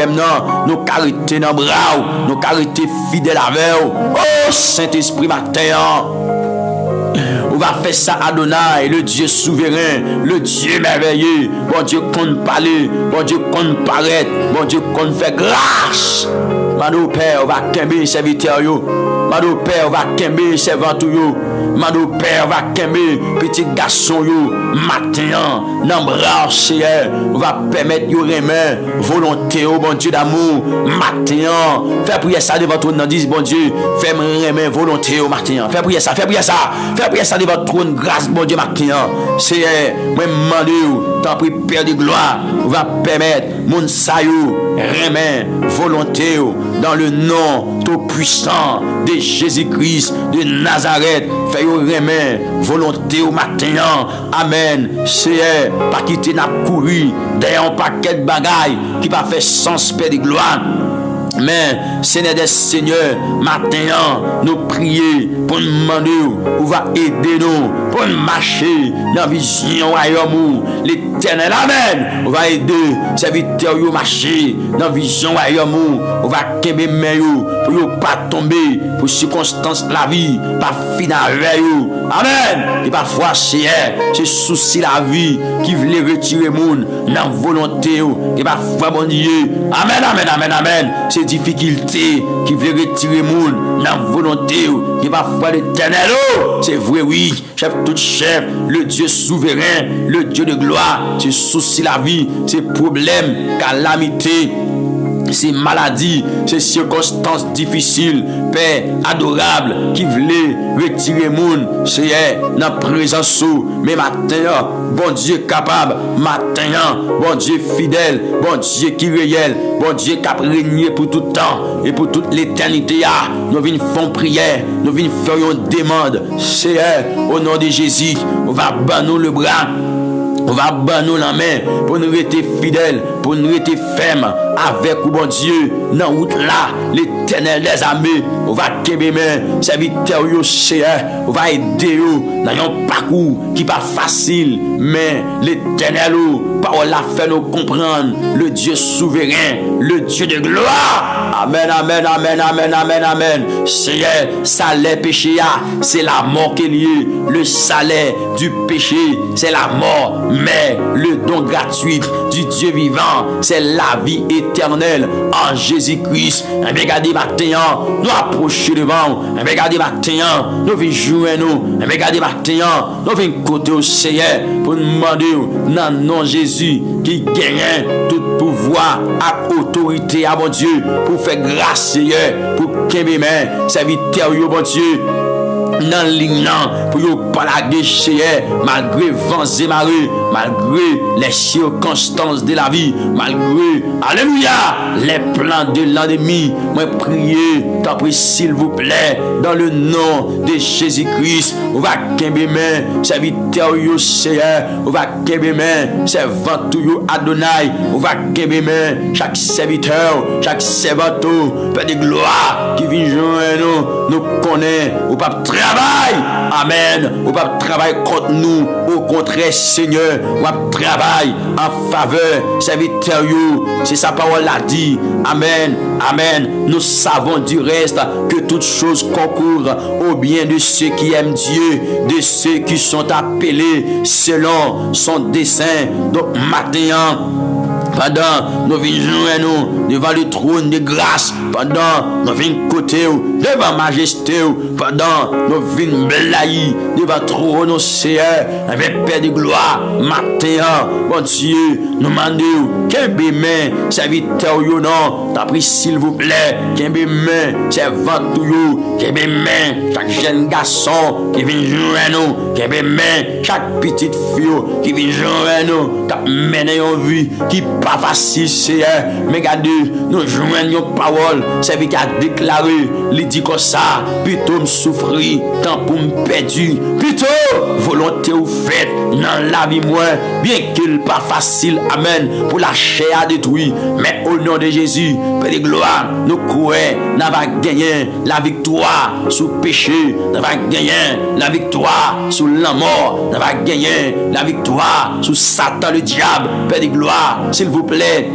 nous cariter dans bras, nous cariter fidèles avec vous. Oh Saint-Esprit matin, on va faire ça Adonai, le Dieu souverain, le Dieu merveilleux, bon Dieu qu'on parle, bon Dieu qu'on paraît, bon Dieu qu'on fait grâce. Mano Père, on va kembe serviteur yo, Mano Père, on va kembe servant yo, Mano Père, on va kembe petit garçon yo, matin, dans bras Seigneur, on va permettre yo remet volonté au bon Dieu d'amour, matin, fais prier ça devant ton nom, dis bon Dieu, fais-moi remet volonté au matin, fais prier ça, fais prier ça, fais prier ça devant ton grâce bon Dieu matin, Seigneur, moi demande t'en prie Père de gloire, on va permettre mon saillou remet volonté dans le nom tout puissant de Jésus-Christ de Nazareth. Fais remet volonté au matin. Amen. Seigneur, pas quitter n'a couru derrière un paquet de bagailles qui va faire sens Père de gloire. Mais, Seigneur des Seigneurs, maintenant, nous prions pour nous demander où va aider nous, pour nous marcher dans la vision royaume. L'Éternel, amen. On va aider serviteurs à marcher dans la vision royaume. On va kembe meilleur pour ne pas tomber pour circonstances de la vie, pas finir avec eux. Amen. Et parfois, c'est souci la vie qui veut retirer le monde dans la volonté. Et parfois, mon Dieu, amen, amen, amen, amen. C'est difficulté qui veut retirer le monde dans la volonté. Et parfois, l'Éternel, c'est vrai, oui, chef tout chef, le Dieu souverain, le Dieu de gloire, c'est souci la vie, c'est problème, calamité. Ces maladies, ces circonstances difficiles, Père adorable, qui voulait retirer monde, c'est dans la présence, mais matin, bon Dieu capable, matin, bon Dieu fidèle, bon Dieu qui réel, bon Dieu qui a régné pour tout temps et pour toute l'éternité. Nous venons faire prière, nous venons faire une demande, c'est au nom de Jésus, on va banner le bras. On va banner la main pour nous rester fidèles, pour nous rester fermes avec bon Dieu. Dans la route là, l'Éternel des armées, on va kembe main, serviteur yo Seigneur, on va aider yo dans un parcours qui pas facile, mais l'Éternel parole la fait nous comprendre le Dieu souverain, le Dieu de gloire. Amen, amen, amen, amen, amen, amen. Seigneur, salaire péché, c'est la mort qui est liée. Le salaire du péché, c'est la mort. Mais le don gratuit du Dieu vivant, c'est la vie éternelle en Jésus-Christ. Regardez matin, nous approcher devant. Regardez matin, nous venons jouer nous. Regardez matin, nous venons côté au Seigneur pour nous demander dans le nom de Jésus qui gagne tout pouvoir et autorité à mon Dieu pour faire grâce Seigneur, pour qu'aimer serviteur bon Dieu. dans ligne pour yo pas la déchirer malgré vents et marées, malgré les circonstances de la vie, malgré alléluia les plans de l'ennemi. Moi prier, t'en prie s'il vous plaît, dans le nom de Jésus-Christ. On va kembe main serviteur yo Seigneur, on va kembe main servant yo Adonai, on va kembe main chaque serviteur, chaque servante, Père de gloire qui vient joindre nous connaît ou pas travail. Amen. Ou pas travail contre nous, au contraire Seigneur, ou travail en faveur serviteur yo. C'est sa parole a dit. Amen. Amen. Nous savons du reste que toutes choses concourent au bien de ceux qui aiment Dieu, de ceux qui sont appelés selon son dessein. Donc maintenant, pendant nous venons devant le trône de grâce, pendant nous venons côté devant majesté, pendant nous venons blayer devant le trône au Seigneur, avec Père de gloire, matin, bon Dieu, nous demandons qu'un bémin, serviteur ou non, t'as pris s'il vous plaît, qu'un bémin, servant ou qu'un bémin, chaque jeune garçon qui vient jouer nous, qu'un bémin, chaque petite fille qui vient jouer nous, qui mène une vie qui pas facile, Seigneur, mais regardez, nous joignons une parole, c'est lui qui a déclaré, il dit comme ça, plutôt me souffrir, tant pour me perdre, plutôt volonté ou fait dans la vie moi, bien qu'il pas facile, amen, pour la chair à détruire, mais au nom de Jésus, Père de gloire, nous croyons, nous avons gagné la victoire sous le péché, nous avons gagné la victoire sous la mort, nous avons gagné la victoire sous Satan le diable, Père de gloire, s'il vous plaît.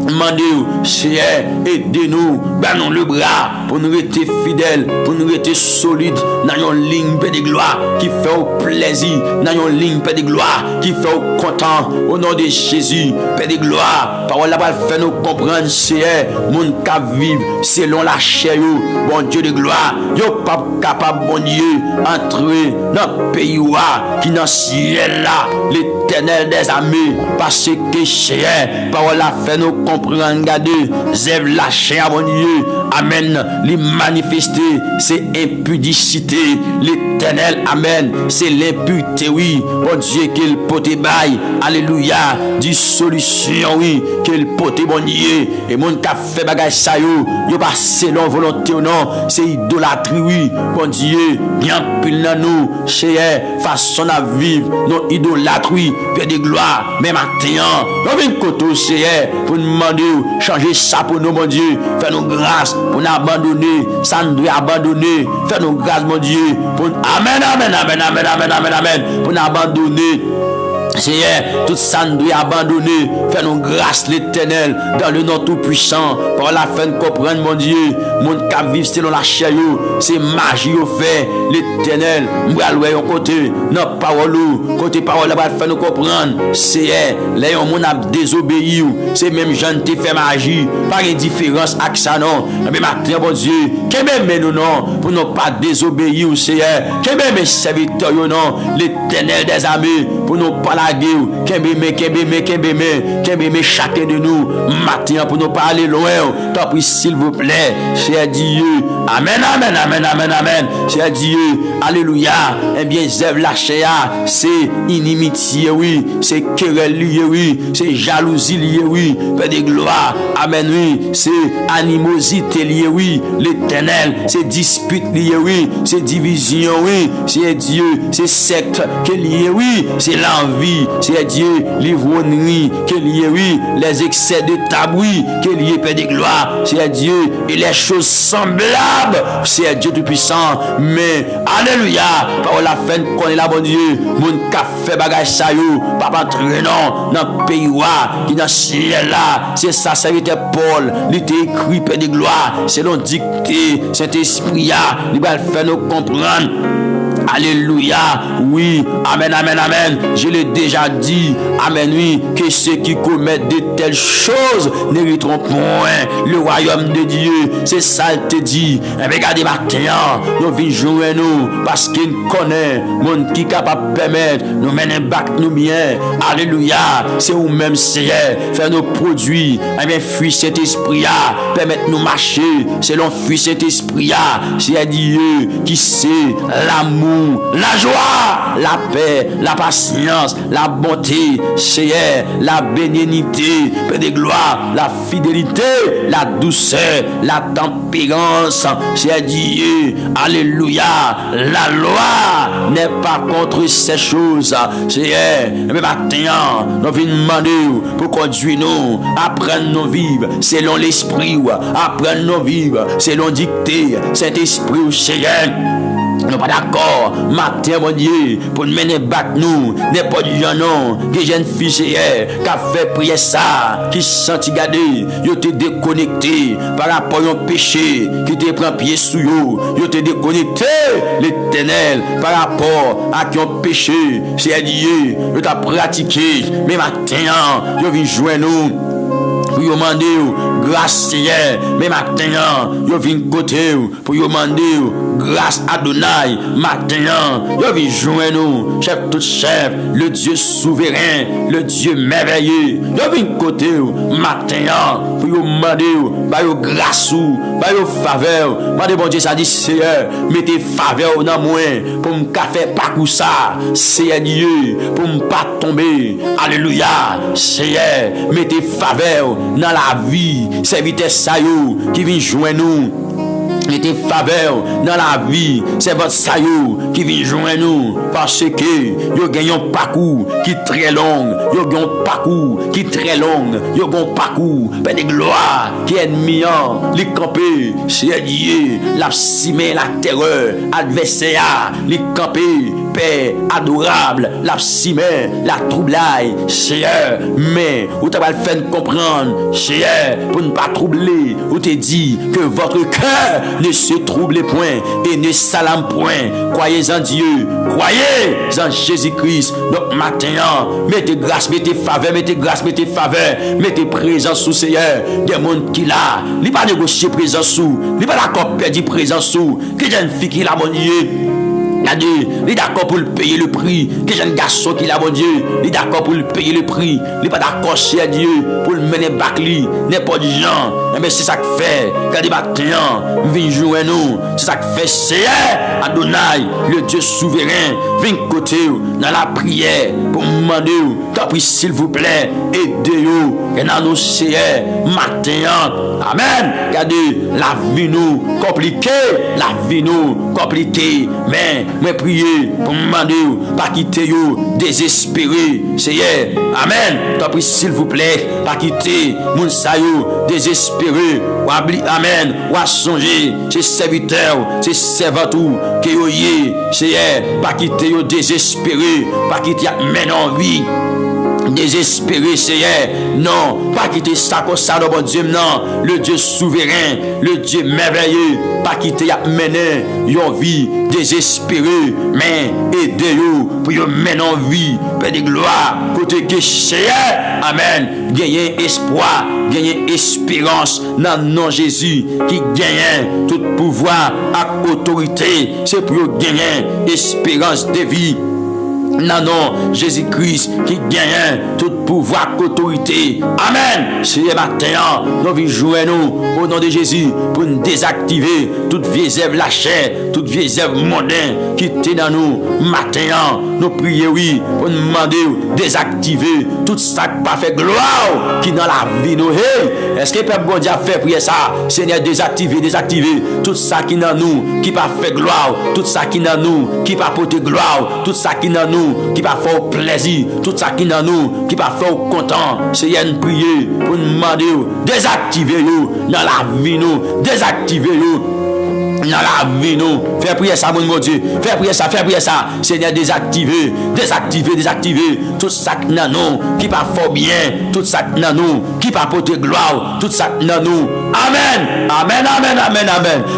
Demandez-vous, Seigneur, aidez-nous, battons le bras pour nous rester fidèles, pour nous rester solides dans une ligne de gloire qui fait au plaisir, dans une ligne de gloire qui fait au content, au nom de Jésus, Père de gloire. Parole là-bas fait nous comprendre, Seigneur, mon cap vivre selon la chair, bon Dieu de gloire, yo pas capable, bon Dieu, entrer dans le pays qui dans le ciel là, l'Éternel des armées, parce que Seigneur, parole là fait nous comprendre, regardez, zève la chair, bon Dieu, amen, les manifester, c'est impudicité, l'Éternel, amen, c'est l'impureté, oui, bon Dieu, qu'il pote bail, alléluia, dissolution, oui, qu'il pote, bon Dieu, et mon qui a fait bagage ça, yo pas selon volonté ou non, c'est idolâtrie, oui, bon Dieu, bien pile dans nous, cher, façon à vivre, non idolâtrie, Père de gloire, mais maintenant, nous venons côté, cher, pour nous demander, changer ça pour nous, mon Dieu, fais nous grâce pour nous abandonner, ça nous doit abandonner, fais nous grâce, mon Dieu, pour amen, amen, amen, amen, amen, amen, amen, pour nous abandonner. Seigneur, tout ça nous doit abandonner. Fais-nous grâce l'Éternel dans le nom tout-puissant. Par la fin de comprendre, mon Dieu, mon cap vivre selon la chair, c'est magie au fait. L'Éternel, moi, l'oué côté, notre parole, côté parole, là-bas, fait nous comprendre. Seigneur, les gens a désobéi, c'est même gens qui fait magie, pas de différence avec ça, non. Mais maintenant, mon Dieu, que même nous, non, pour ne pas désobéir, Seigneur, que même serviteurs, non, l'Éternel des armées, pour nous pas la guerre, qu'embême chacun de nous, matin pour nous parler loin, t'en prie s'il vous plaît, cher Dieu, amen, amen, amen, amen, amen, cher Dieu, alléluia, eh bien, zève la chair, c'est inimitié, oui, c'est querelle lié, oui, c'est jalousie lié, oui, Père de gloire, amen, oui, c'est animosité lié, oui, l'Éternel, c'est dispute lié, oui, c'est division, oui, c'est Dieu, c'est secte qui est lié, oui, c'est l'envie, c'est Dieu, l'ivrognerie, qui est lié, oui, les excès de taboui, qui est lié, Père de gloire, c'est Dieu, et les choses semblables, c'est Dieu tout-puissant, mais, alléluia, par la fin qu'on est là, bon Dieu, mon café bagage ça, papa traînant dans le pays, qui dans le ciel là, c'est ça, ça était Paul, il était écrit, Père de gloire, c'est l'on dicté, cet esprit, il va faire nous comprendre. Alléluia. Oui, amen, amen, amen. Je l'ai déjà dit, amen, oui, que ceux qui commettent de telles choses n'hériteront point le royaume de Dieu. C'est ça, il te dit. Et regardez maintenant, nous venons jouer nous, parce qu'il connaît, monde qui est capable de permettre, nous mener bac nous bien. Alléluia. C'est vous-même, Seigneur, faire nos produits, et bien, fruit cet esprit, permettre nous marcher selon fruit cet esprit, c'est Dieu qui sait l'amour, la joie, la paix, la patience, la bonté, Seigneur, la bénignité, paix de gloire, la fidélité, la douceur, la tempérance, c'est Dieu. Alléluia. La loi n'est pas contre ces choses, Seigneur. Mais maintenant, nous venons demander pour conduire nous, apprendre nos vivre selon l'esprit, apprendre nos vivre selon dictée, cet esprit, Seigneur. Nous pas d'accord, matin, mon Dieu, pour nous mener back nous, n'importe qui non, que jeune fille, qui a fait prier ça, qui senti garder, yo te déconnecté par rapport au péché, qui te prend pied sous yo te déconnecté, l'éternel, par rapport à qui ont péché, c'est Dieu, yo t'a pratiqué, mais matin, yo vient joindre nous. Pour vous demander grâce, Seigneur. Mais maintenant, vous venez côté pour vous demander grâce à Adonai. Maintenant, vous venez joindre nous, chef tout chef, le Dieu souverain, le Dieu merveilleux. Vous venez côté maintenant pour vous demander grâce ou faveur. Moi, bon Dieu, ça dit, Seigneur, mettez faveur dans moi pour me faire pas comme ça. Seigneur Dieu, pour ne pas tomber. Alléluia. Seigneur, mettez faveur dans la vie, serviteur Sayo qui vient joindre nous. Mettez faveur dans la vie, c'est votre Sayo qui vient joindre nous. Parce que vous gagnez un parcours qui est très long. Vous gagnez un parcours qui est très long. Vous gagnez un parcours de gloire qui est ennemi. Les camper, c'est Dieu. La cimée, la terreur, adversaire, les camper. Père adorable, la cimée, la troublaille, Seigneur, mais vous t'avez fait comprendre, Seigneur, pour ne pas troubler, vous te dit que votre cœur ne se trouble point et ne s'alarme point. Croyez en Dieu, croyez en Jésus-Christ. Donc maintenant, mettez grâce, mettez faveur, mettez grâce, mettez faveur, mettez présence sous Seigneur. Des gens qui là, il pas négocier présence sous, il pas d'accord perdre présence sous, que j'ai une fille qui l'a mon Dieu. Il est d'accord pour payer le prix. Que j'ai un garçon qui l'a, mon Dieu, il est d'accord pour payer le prix. Il n'est pas d'accord, cher Dieu, pour le mener back lui. N'importe qui gens. Mais c'est ça que fait. Quand il maintenant, viens jouer nous. C'est ça que fait, Seigneur Adonai, le Dieu souverain. Viens côté dans la prière pour me demander, t'as pris s'il vous plaît, aidez-nous. Et dans nos Seigneur, matin. Amen. Regardez, la vie nous compliquée. La vie nous compliquée. Mais priez pour me demander, pas quitter yo, désespéré. Seigneur, amen. T'as pris s'il vous plaît, pas quitter moun sa yo, désespéré. Ou abli, amen. Ou à songer, c'est serviteur, c'est servantou, que yo yé. Seigneur, pas quitter yo, désespéré, pas quitter men en vie. Désespéré, Seigneur, non, pas quitter ça comme ça, bon Dieu, non, le Dieu souverain, le Dieu merveilleux, pas quitter à mener une vie désespérée, mais aidez-vous pour y mener en vie, paix de gloire, côté que Seigneur, amen, gagner espoir, gagner espérance dans le nom de Jésus, qui gagne tout pouvoir et autorité, c'est pour gagner espérance de vie. Non, Jésus-Christ qui gagne tout pouvoir, autorité. Amen. C'est matin, nous venons jouer nous au nom de Jésus pour nous désactiver toute vieille œuvre la chair, toute vieille œuvre mondaine qui était dans nous. Matin, nous prions, oui, pour nous demander désactiver tout ça qui pas fait gloire qui dans la vie nous. Hey, est-ce que le peuple bon Dieu a fait prier ça? Seigneur, désactiver tout ça qui dans nous, qui pas fait gloire, tout ça qui dans nous, qui pas porter gloire, tout ça qui dans nous, qui pas faire plaisir, tout ça qui dans nous, qui pas faire content. Seigneur, nous prier pour nous demander désactiver dans la vie nous, désactiver dans la vie nous. Fais prière ça mon Dieu. Fais prière ça. Seigneur désactiver tout ça dans nous qui pas fort bien, tout ça dans nous qui pas porter gloire, tout ça dans nous. Amen.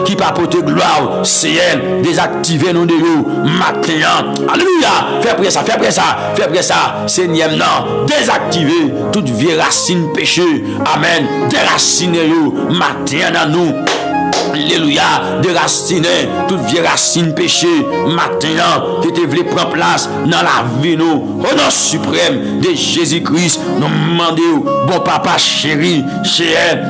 Qui pas porter gloire, Seigneur désactiver nous de nous maintenant. Alléluia. Fais prière ça. Seigneur non, désactiver toute vieille racine péché. Amen. Déraciner nous maintenant dans nous. Alléluia, déraciner toute vieille racine péché maintenant qui te voulait prendre place dans la vie nous. Au nom suprême de Jésus-Christ, nous demandons, bon papa chéri,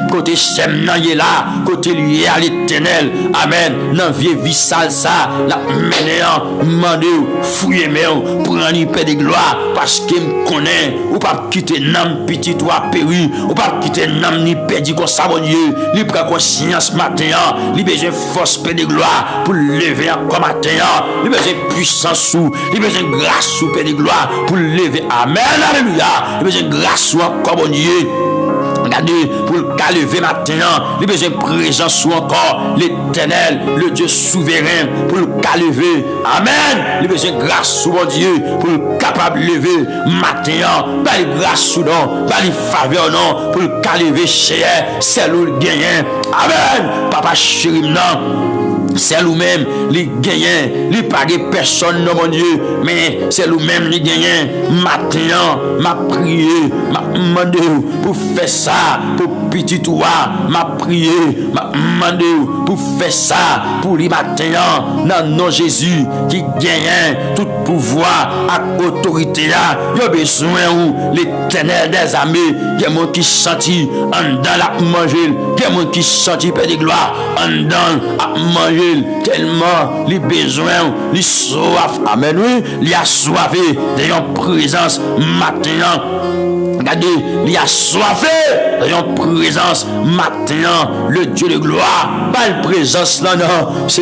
côté sem nan yé là, côté lié à l'éternel. Amen. Dans vieille vie sale ça, la mené demandons, fouillez moi, prendre une paix de gloire parce que me connaît ou pas quitter nam petit toi péri, ou pas quitter nam ni perdu comme ça bon Dieu, li prend conscience matin. Il besoin force paix de gloire pour lever encore matin. Il besoin puissance sous, il besoin grâce sous paix de gloire pour lever. Amen, alléluia. Il besoin grâce sous encore bon Dieu. Regardez, pour le cas lever matin, il besoin présence sous encore l'éternel, le Dieu souverain, pour le cas lever. Amen. Il besoin grâce sous mon Dieu, pour le capable lever matin. Pas les grâce sous non, pas les faveurs non, pour le cas lever cher, c'est où le gagnant. Amen. Papa chéri, non. C'est lui-même, les gagnants, les pas personne, non, mon Dieu, mais c'est lui-même, les gagnants. Maintenant, m'a prié, m'a demandé pour faire ça, pour petit toi, m'a prié, m'a demandé pour faire ça, pour les matins, dans nom Jésus, qui gagne tout pouvoir, à autorité là, il y a besoin où l'éternel des armées, il y a monde qui sentit, en dans la manger, il y a monde qui sentit, Père de gloire, en dans à manger. Tellement les besoins, les soif, amen, oui, les assoiffé de une présence maintenant. Regardez, il a soifé de une présence maintenant. Le Dieu de gloire, pas une présence là, non. C'est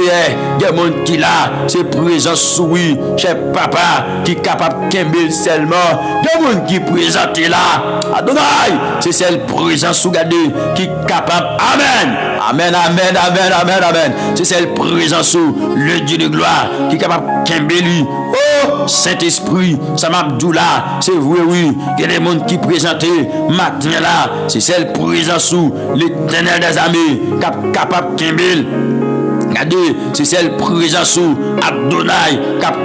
des gens qui là, c'est présence souris, chez papa, qui est capable de kember seulement. Des gens qui présente là, Adonai, c'est celle présence, regardez, qui est capable, amen. C'est celle présence le Dieu de gloire qui est capable de kember lui. Oh, Saint-Esprit, ça m'a dit là, c'est vrai, oui. Il y a des gens qui présentent matin là, c'est celle présence sous l'éternel des armées capable de kember. Regardez, c'est celle présence sous Adonai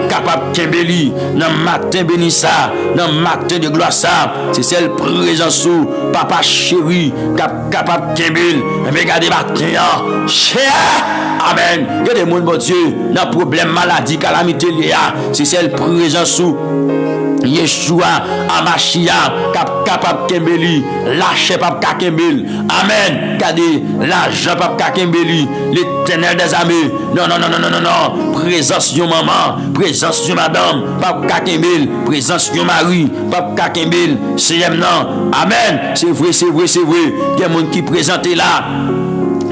capable de kembeli dans matin béni ça, dans matin de gloire ça, c'est celle présence sous papa chéri capable de kembeli. Regardez matin, cher. Amen. Il y a des gens, bon Dieu, dans problème, maladie, calamité, c'est celle présence sous Yeshua, Amashia, capable Kembeli, lâche pas Kembeli. Amen. Regardez, l'argent pas Kembeli, l'éternel des armées. Non. Présence de maman, présence de madame, pas Kembeli, présence de mari, pas Kembeli. C'est non. Amen. C'est vrai. Il y a des gens qui présentent là.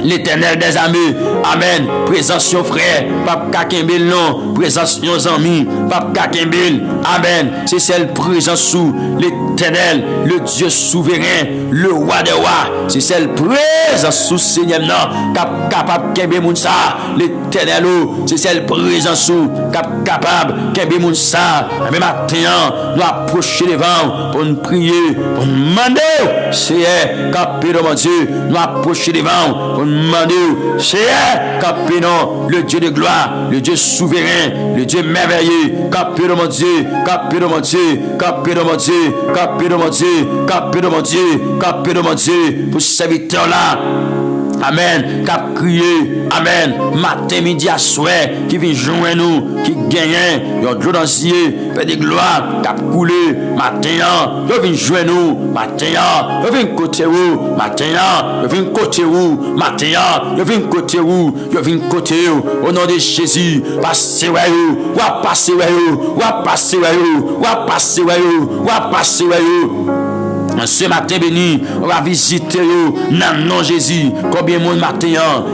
L'éternel des armées, amen. Présence de frère, Papa Kakembel, non. Présence de amis, Papa Kakembel, amen. C'est celle présence sous l'éternel, le Dieu souverain, le roi des rois. C'est celle présence sous Seigneur, non. Capable Kembe Mounsa, l'éternel, c'est celle présence sous capable Kembe Mounsa. Mais maintenant, nous approcher devant pour nous prier, pour nous demander, c'est capé de mon Dieu, nous approcher devant pour demander, c'est capénon, le Dieu de gloire, le Dieu souverain, le Dieu merveilleux, capénon mon Dieu, capénon mon Dieu, capénon mon Dieu, capénon mon Dieu, capénon mon Dieu, capénon mon Dieu, pour ce serviteur là. Amen. Cap crier. Amen. Matin, midi, à soir, qui vient joindre nous, qui gagne, yon de d'ancier, fait des gloires, cap couler. Matin, yon vient joindre nous. Matin, yon vient côté où. Matin, yon vient côté où. Matin, yon vient côté où. Yon vient côté où. Au nom de Jésus, passez ouais ou passez ouais ou passez ouais ou passez ouais ou passez ouais ou. Ce matin béni, on va visiter dans le nom Jésus. Combien de monde matin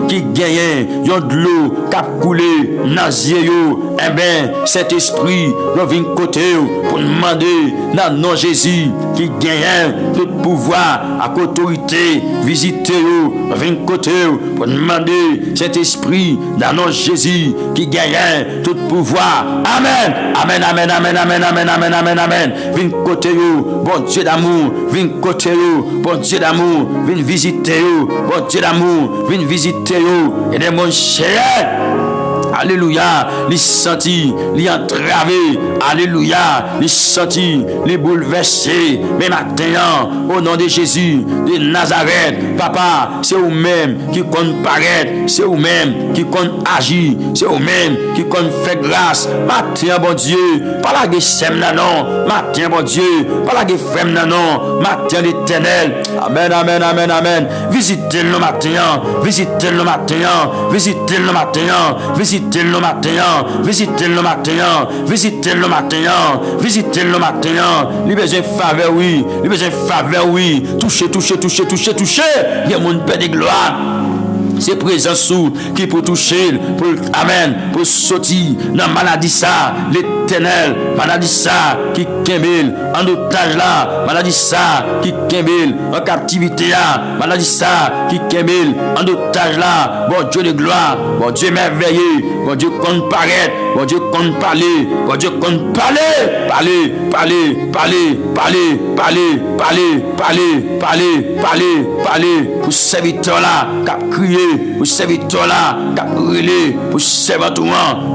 qui gagne, yon de l'eau, cap coulé, dans yeux, eh bien, cet esprit, nous vient côté pour demander dans le nom Jésus qui gagne tout pouvoir à autorité visiter, vin côté, pour demander cet esprit dans notre Jésus qui gagne tout pouvoir. Amen, amen, amen, amen, amen, amen, amen, amen, amen. Vin côté, bon Dieu d'amour, vin côté, bon Dieu d'amour, vin visiter, bon Dieu d'amour, vin visiter, et des mon cher. Alléluia, les sentis, les entravés, alléluia, les sentis, les bouleversés. Mais maintenant, au nom de Jésus, de Nazareth, papa, c'est vous-même qui compte paraître, c'est vous-même qui compte agir, c'est vous-même qui compte faire grâce. Matin, bon Dieu, pas la guerre sème non, matin, bon Dieu, pas la guerre femme non, matin l'éternel. Amen, amen, amen, amen. Visitez-le matin, visitez-le matin, visitez-le matin, visitez le matin, visitez le matin, visitez le matin, visitez le matin. Les besoins faveur, oui, les besoins faveur, oui. Touchez, touchez, touchez, touchez, touchez. Il y a mon Père de gloire. C'est présent sous qui pour toucher, pour amen, pour sortir dans maladie ça, l'éternel, maladie ça qui kembel en otage là, maladie ça qui kembel en captivité là, maladie ça qui kembel en otage là. Bon Dieu de gloire, bon Dieu merveilleux, bon Dieu compte paraître, bon Dieu compte parler, bon Dieu compte parler, parler, parler, parler, parler, parler, parler, parler, parler, parler, parler pour serviteur là, cap crier. Pour serviteur là, qui a brûlé, pour serviteur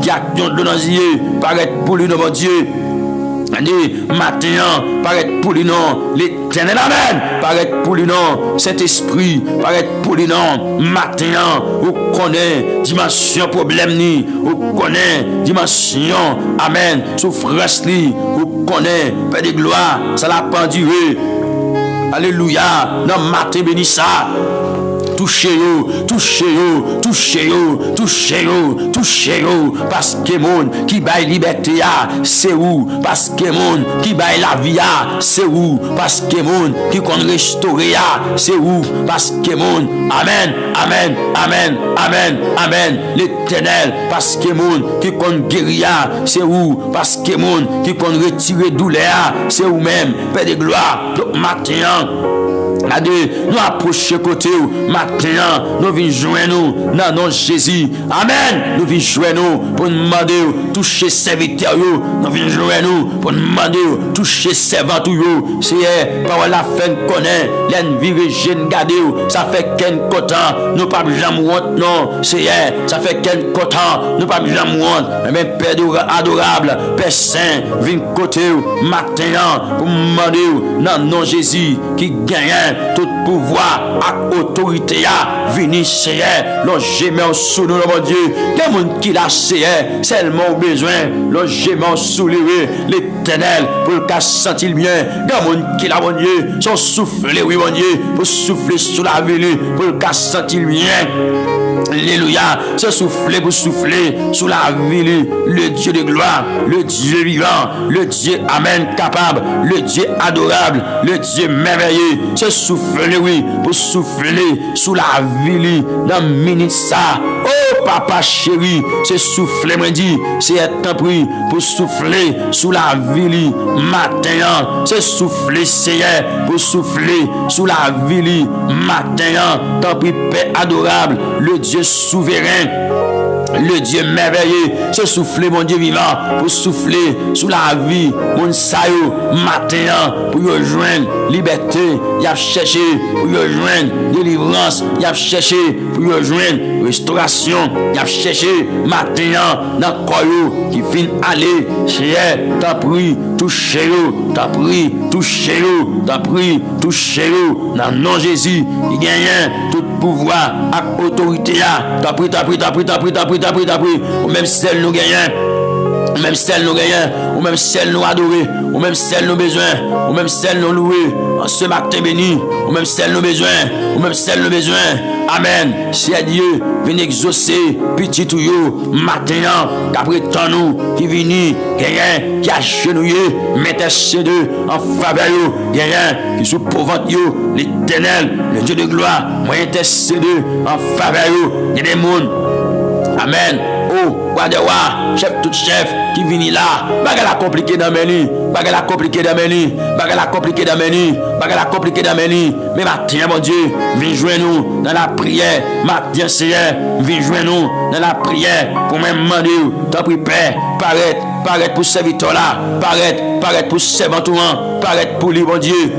qui a de nos yeux, paraître pour lui, mon Dieu. Matin, paraître pour lui, non, l'éternel, amen, paraître pour lui, non, Saint-Esprit, paraître pour lui, non, matin, vous connaissez, dimension problème, ni, vous connaissez, dimension, amen, souffrance, ni, vous connaissez, Père de gloire, ça l'a pas duré. Alléluia, non, matin, béni ça. Touchez-vous, touchez-vous, touchez-vous, touchez-vous, touchez-vous, parce que monde qui baille liberté, c'est où, parce que monde qui baille la vie, c'est où, parce que monde qui compte restaurer, c'est où, parce que monde, amen, amen, amen, amen, amen, l'éternel, parce que monde qui compte guérir, c'est où, parce que monde qui compte retirer douleur, c'est où même, Père de gloire, matin. Nous approcher côté matin, nous venons joindre nous dans notre Jésus. Amen. Nous venons joindre nous pour demander toucher serviteur, nous venons joindre nous pour demander toucher servant. C'est par la fin connaît, l'envie jeune garder, ça fait qu'un content, nous pas jamais honte non. C'est ça fait qu'un content, nous pas jamais honte. Mais Père adorable, Père saint, viens côté matin pour demander dans notre Jésus qui gagne tout pouvoir et autorité à venir chez l'on gémant sous nous, mon Dieu. Il y a des gens qui l'a seulement besoin, l'on gémant sous l'éternel pour le cas sentir bien. Il y a des gens qui l'a, mon Dieu, sont soufflés, oui, mon Dieu, pour souffler sous la vie, pour le cas sentir bien. Alléluia, se souffler pour souffler sous la vie, le Dieu de gloire, le Dieu vivant, le Dieu amen capable, le Dieu adorable, le Dieu merveilleux, se souffler oui pour souffler sous la vie dans minute ça. Oh papa chéri, se souffler me dit, c'est un prix pour souffler sous la vie matin, se souffler Seigneur pour souffler sous la vie matin, tant pis Père adorable, le Dieu souverain, le Dieu merveilleux, se souffler mon Dieu vivant, pour souffler sous la vie, mon sayo, matin, pour rejoindre liberté, il a cherché, pour rejoindre délivrance, il a cherché, pour rejoindre restauration, il a cherché, matin, dans le qui finit aller, chez t'as pris, touchez-le, t'as pris, touchez-le, t'as pris, touchez-le, dans le nom de Jésus, il gagne tout pouvoir, avec autorité, t'as pris, t'as pris, t'as pris, t'as pris, t'as pris, t'as pris, t'as pris, ou même celle nous gagnons, ou même celle nous gagnons, ou même celle nous adorer, ou même celle nous besoin, ou même celle nous louer, en ce matin béni, ou même celle nous besoin, ou même celle nous besoin, amen, c'est Dieu, vient exaucer, petit tout yo, matin, qu'après tant nous, qui vini, gagnant, qui a genouillé, mettez ces deux, en faveur yo, gagnant, qui sous pauvre yo, l'éternel, le Dieu de gloire, moi intercéder en faveur yo, il y a des mondes, amen, Oh, roi de roi, chef tout chef, qui vient là, bagarre la compliqué dans mes nuits, bagarre la compliqué dans mes nuits, bagarre la compliqué dans mes nuits, bagarre la compliqué dans mes nuits. Mais matin, mon Dieu, viens joindre nous dans la prière. Matin, Seigneur, viens joindre nous dans la prière pour même demander, t'en prie, Père, paraître pour serviteur là, paraître pour servant tout, paraître pour lui, mon Dieu.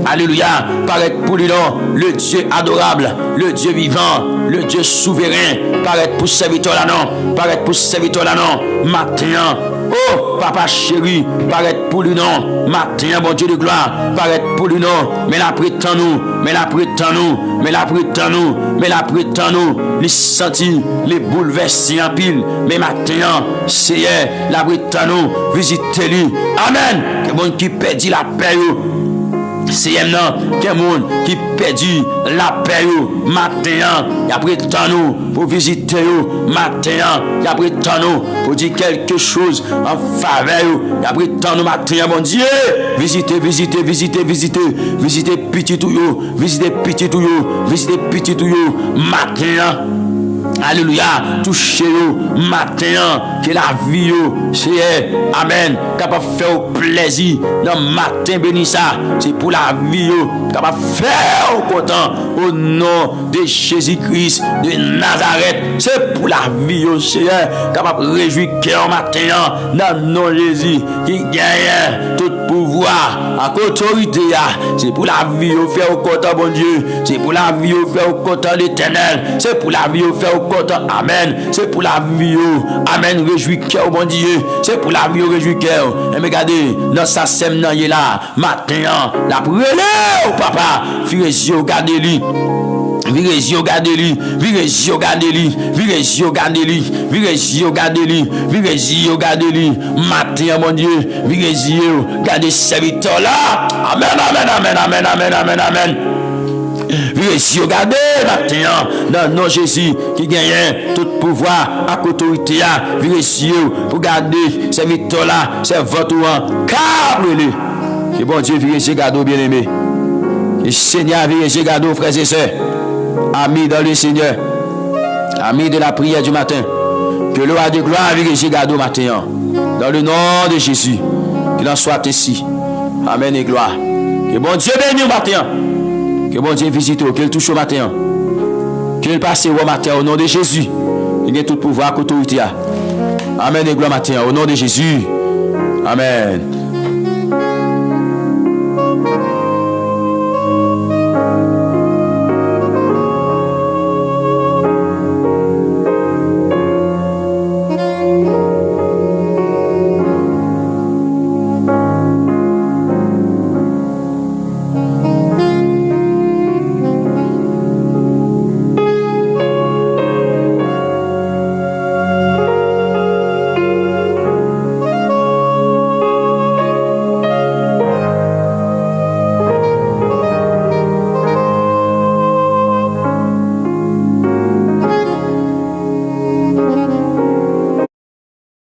Alléluia, paraître pour lui, non, le Dieu adorable, le Dieu vivant, le Dieu souverain, paraître pour serviteur là, non, paraître pour serviteur là, non, matin. Oh, papa chéri, paraître pour lui, non, matin, bon Dieu de gloire, paraître pour lui, non, mais la prétend nous, mais la prétend nous, mais la prétend nous, mais la prétend nous, les sentir, les bouleverser en pile, mais matin, Seigneur, la prétend nous, visitez-lui, amen, que bon qui perdit la paix, c'est non, quel monde qui perdu la paix matin, il a pris temps nous pour visiter matin, il a pris temps nous pour dire quelque chose en faveur, il a pris temps nous matin, mon Dieu, visiter petit tout yo, visiter petit tout yo matin. Alléluia, touchez-vous matin, que la vie, c'est amen, capable de faire plaisir dans le matin béni ça, c'est pour la vie, capable de faire content au nom de Jésus-Christ de Nazareth, c'est pour la vie, Seigneur, capable de réjouir cœur matin dans le nom de Jésus qui gagne tout pouvoir, à autorité, c'est pour la vie, faire content, bon Dieu, c'est pour la vie, faire content l'Éternel, c'est pour la vie, faire content, amen, c'est pour la vie, amen, réjouis cœur, bon Dieu, c'est pour la vie, réjouis cœur, et regardez, dans sa sème, nan yé là, matin, la brûlé, papa, virez yeux, regardez-lui. Virez yeux, regardez-lui, virez yeux, regardez-lui, virez yeux, regardez-lui, virez yeux, regardez-lui, virez yeux, regardez-lui, matin, mon Dieu, virez yeux, regardez serviteur là, amen, amen, amen, amen, amen, amen, amen. Virez yeux, regardez, matin, dans le nom de Jésus, qui gagne tout pouvoir, à autorité, virez yeux, regardez serviteur là, c'est votre ouan, câble-le. Que bon Dieu, virez yeux, regardez, bien-aimé. Et Seigneur, virez yeux, regardez, frères et sœurs. Amis dans le Seigneur, amis de la prière du matin, que le roi de gloire vienne garder au matin, dans le nom de Jésus, qu'il en soit ainsi. Amen et gloire. Que bon Dieu bénisse au matin, que bon Dieu visite, qu'il touche au matin, qu'il passe au matin au nom de Jésus. Il y a tout pouvoir, autorité. Amen et gloire matin, au nom de Jésus. Amen.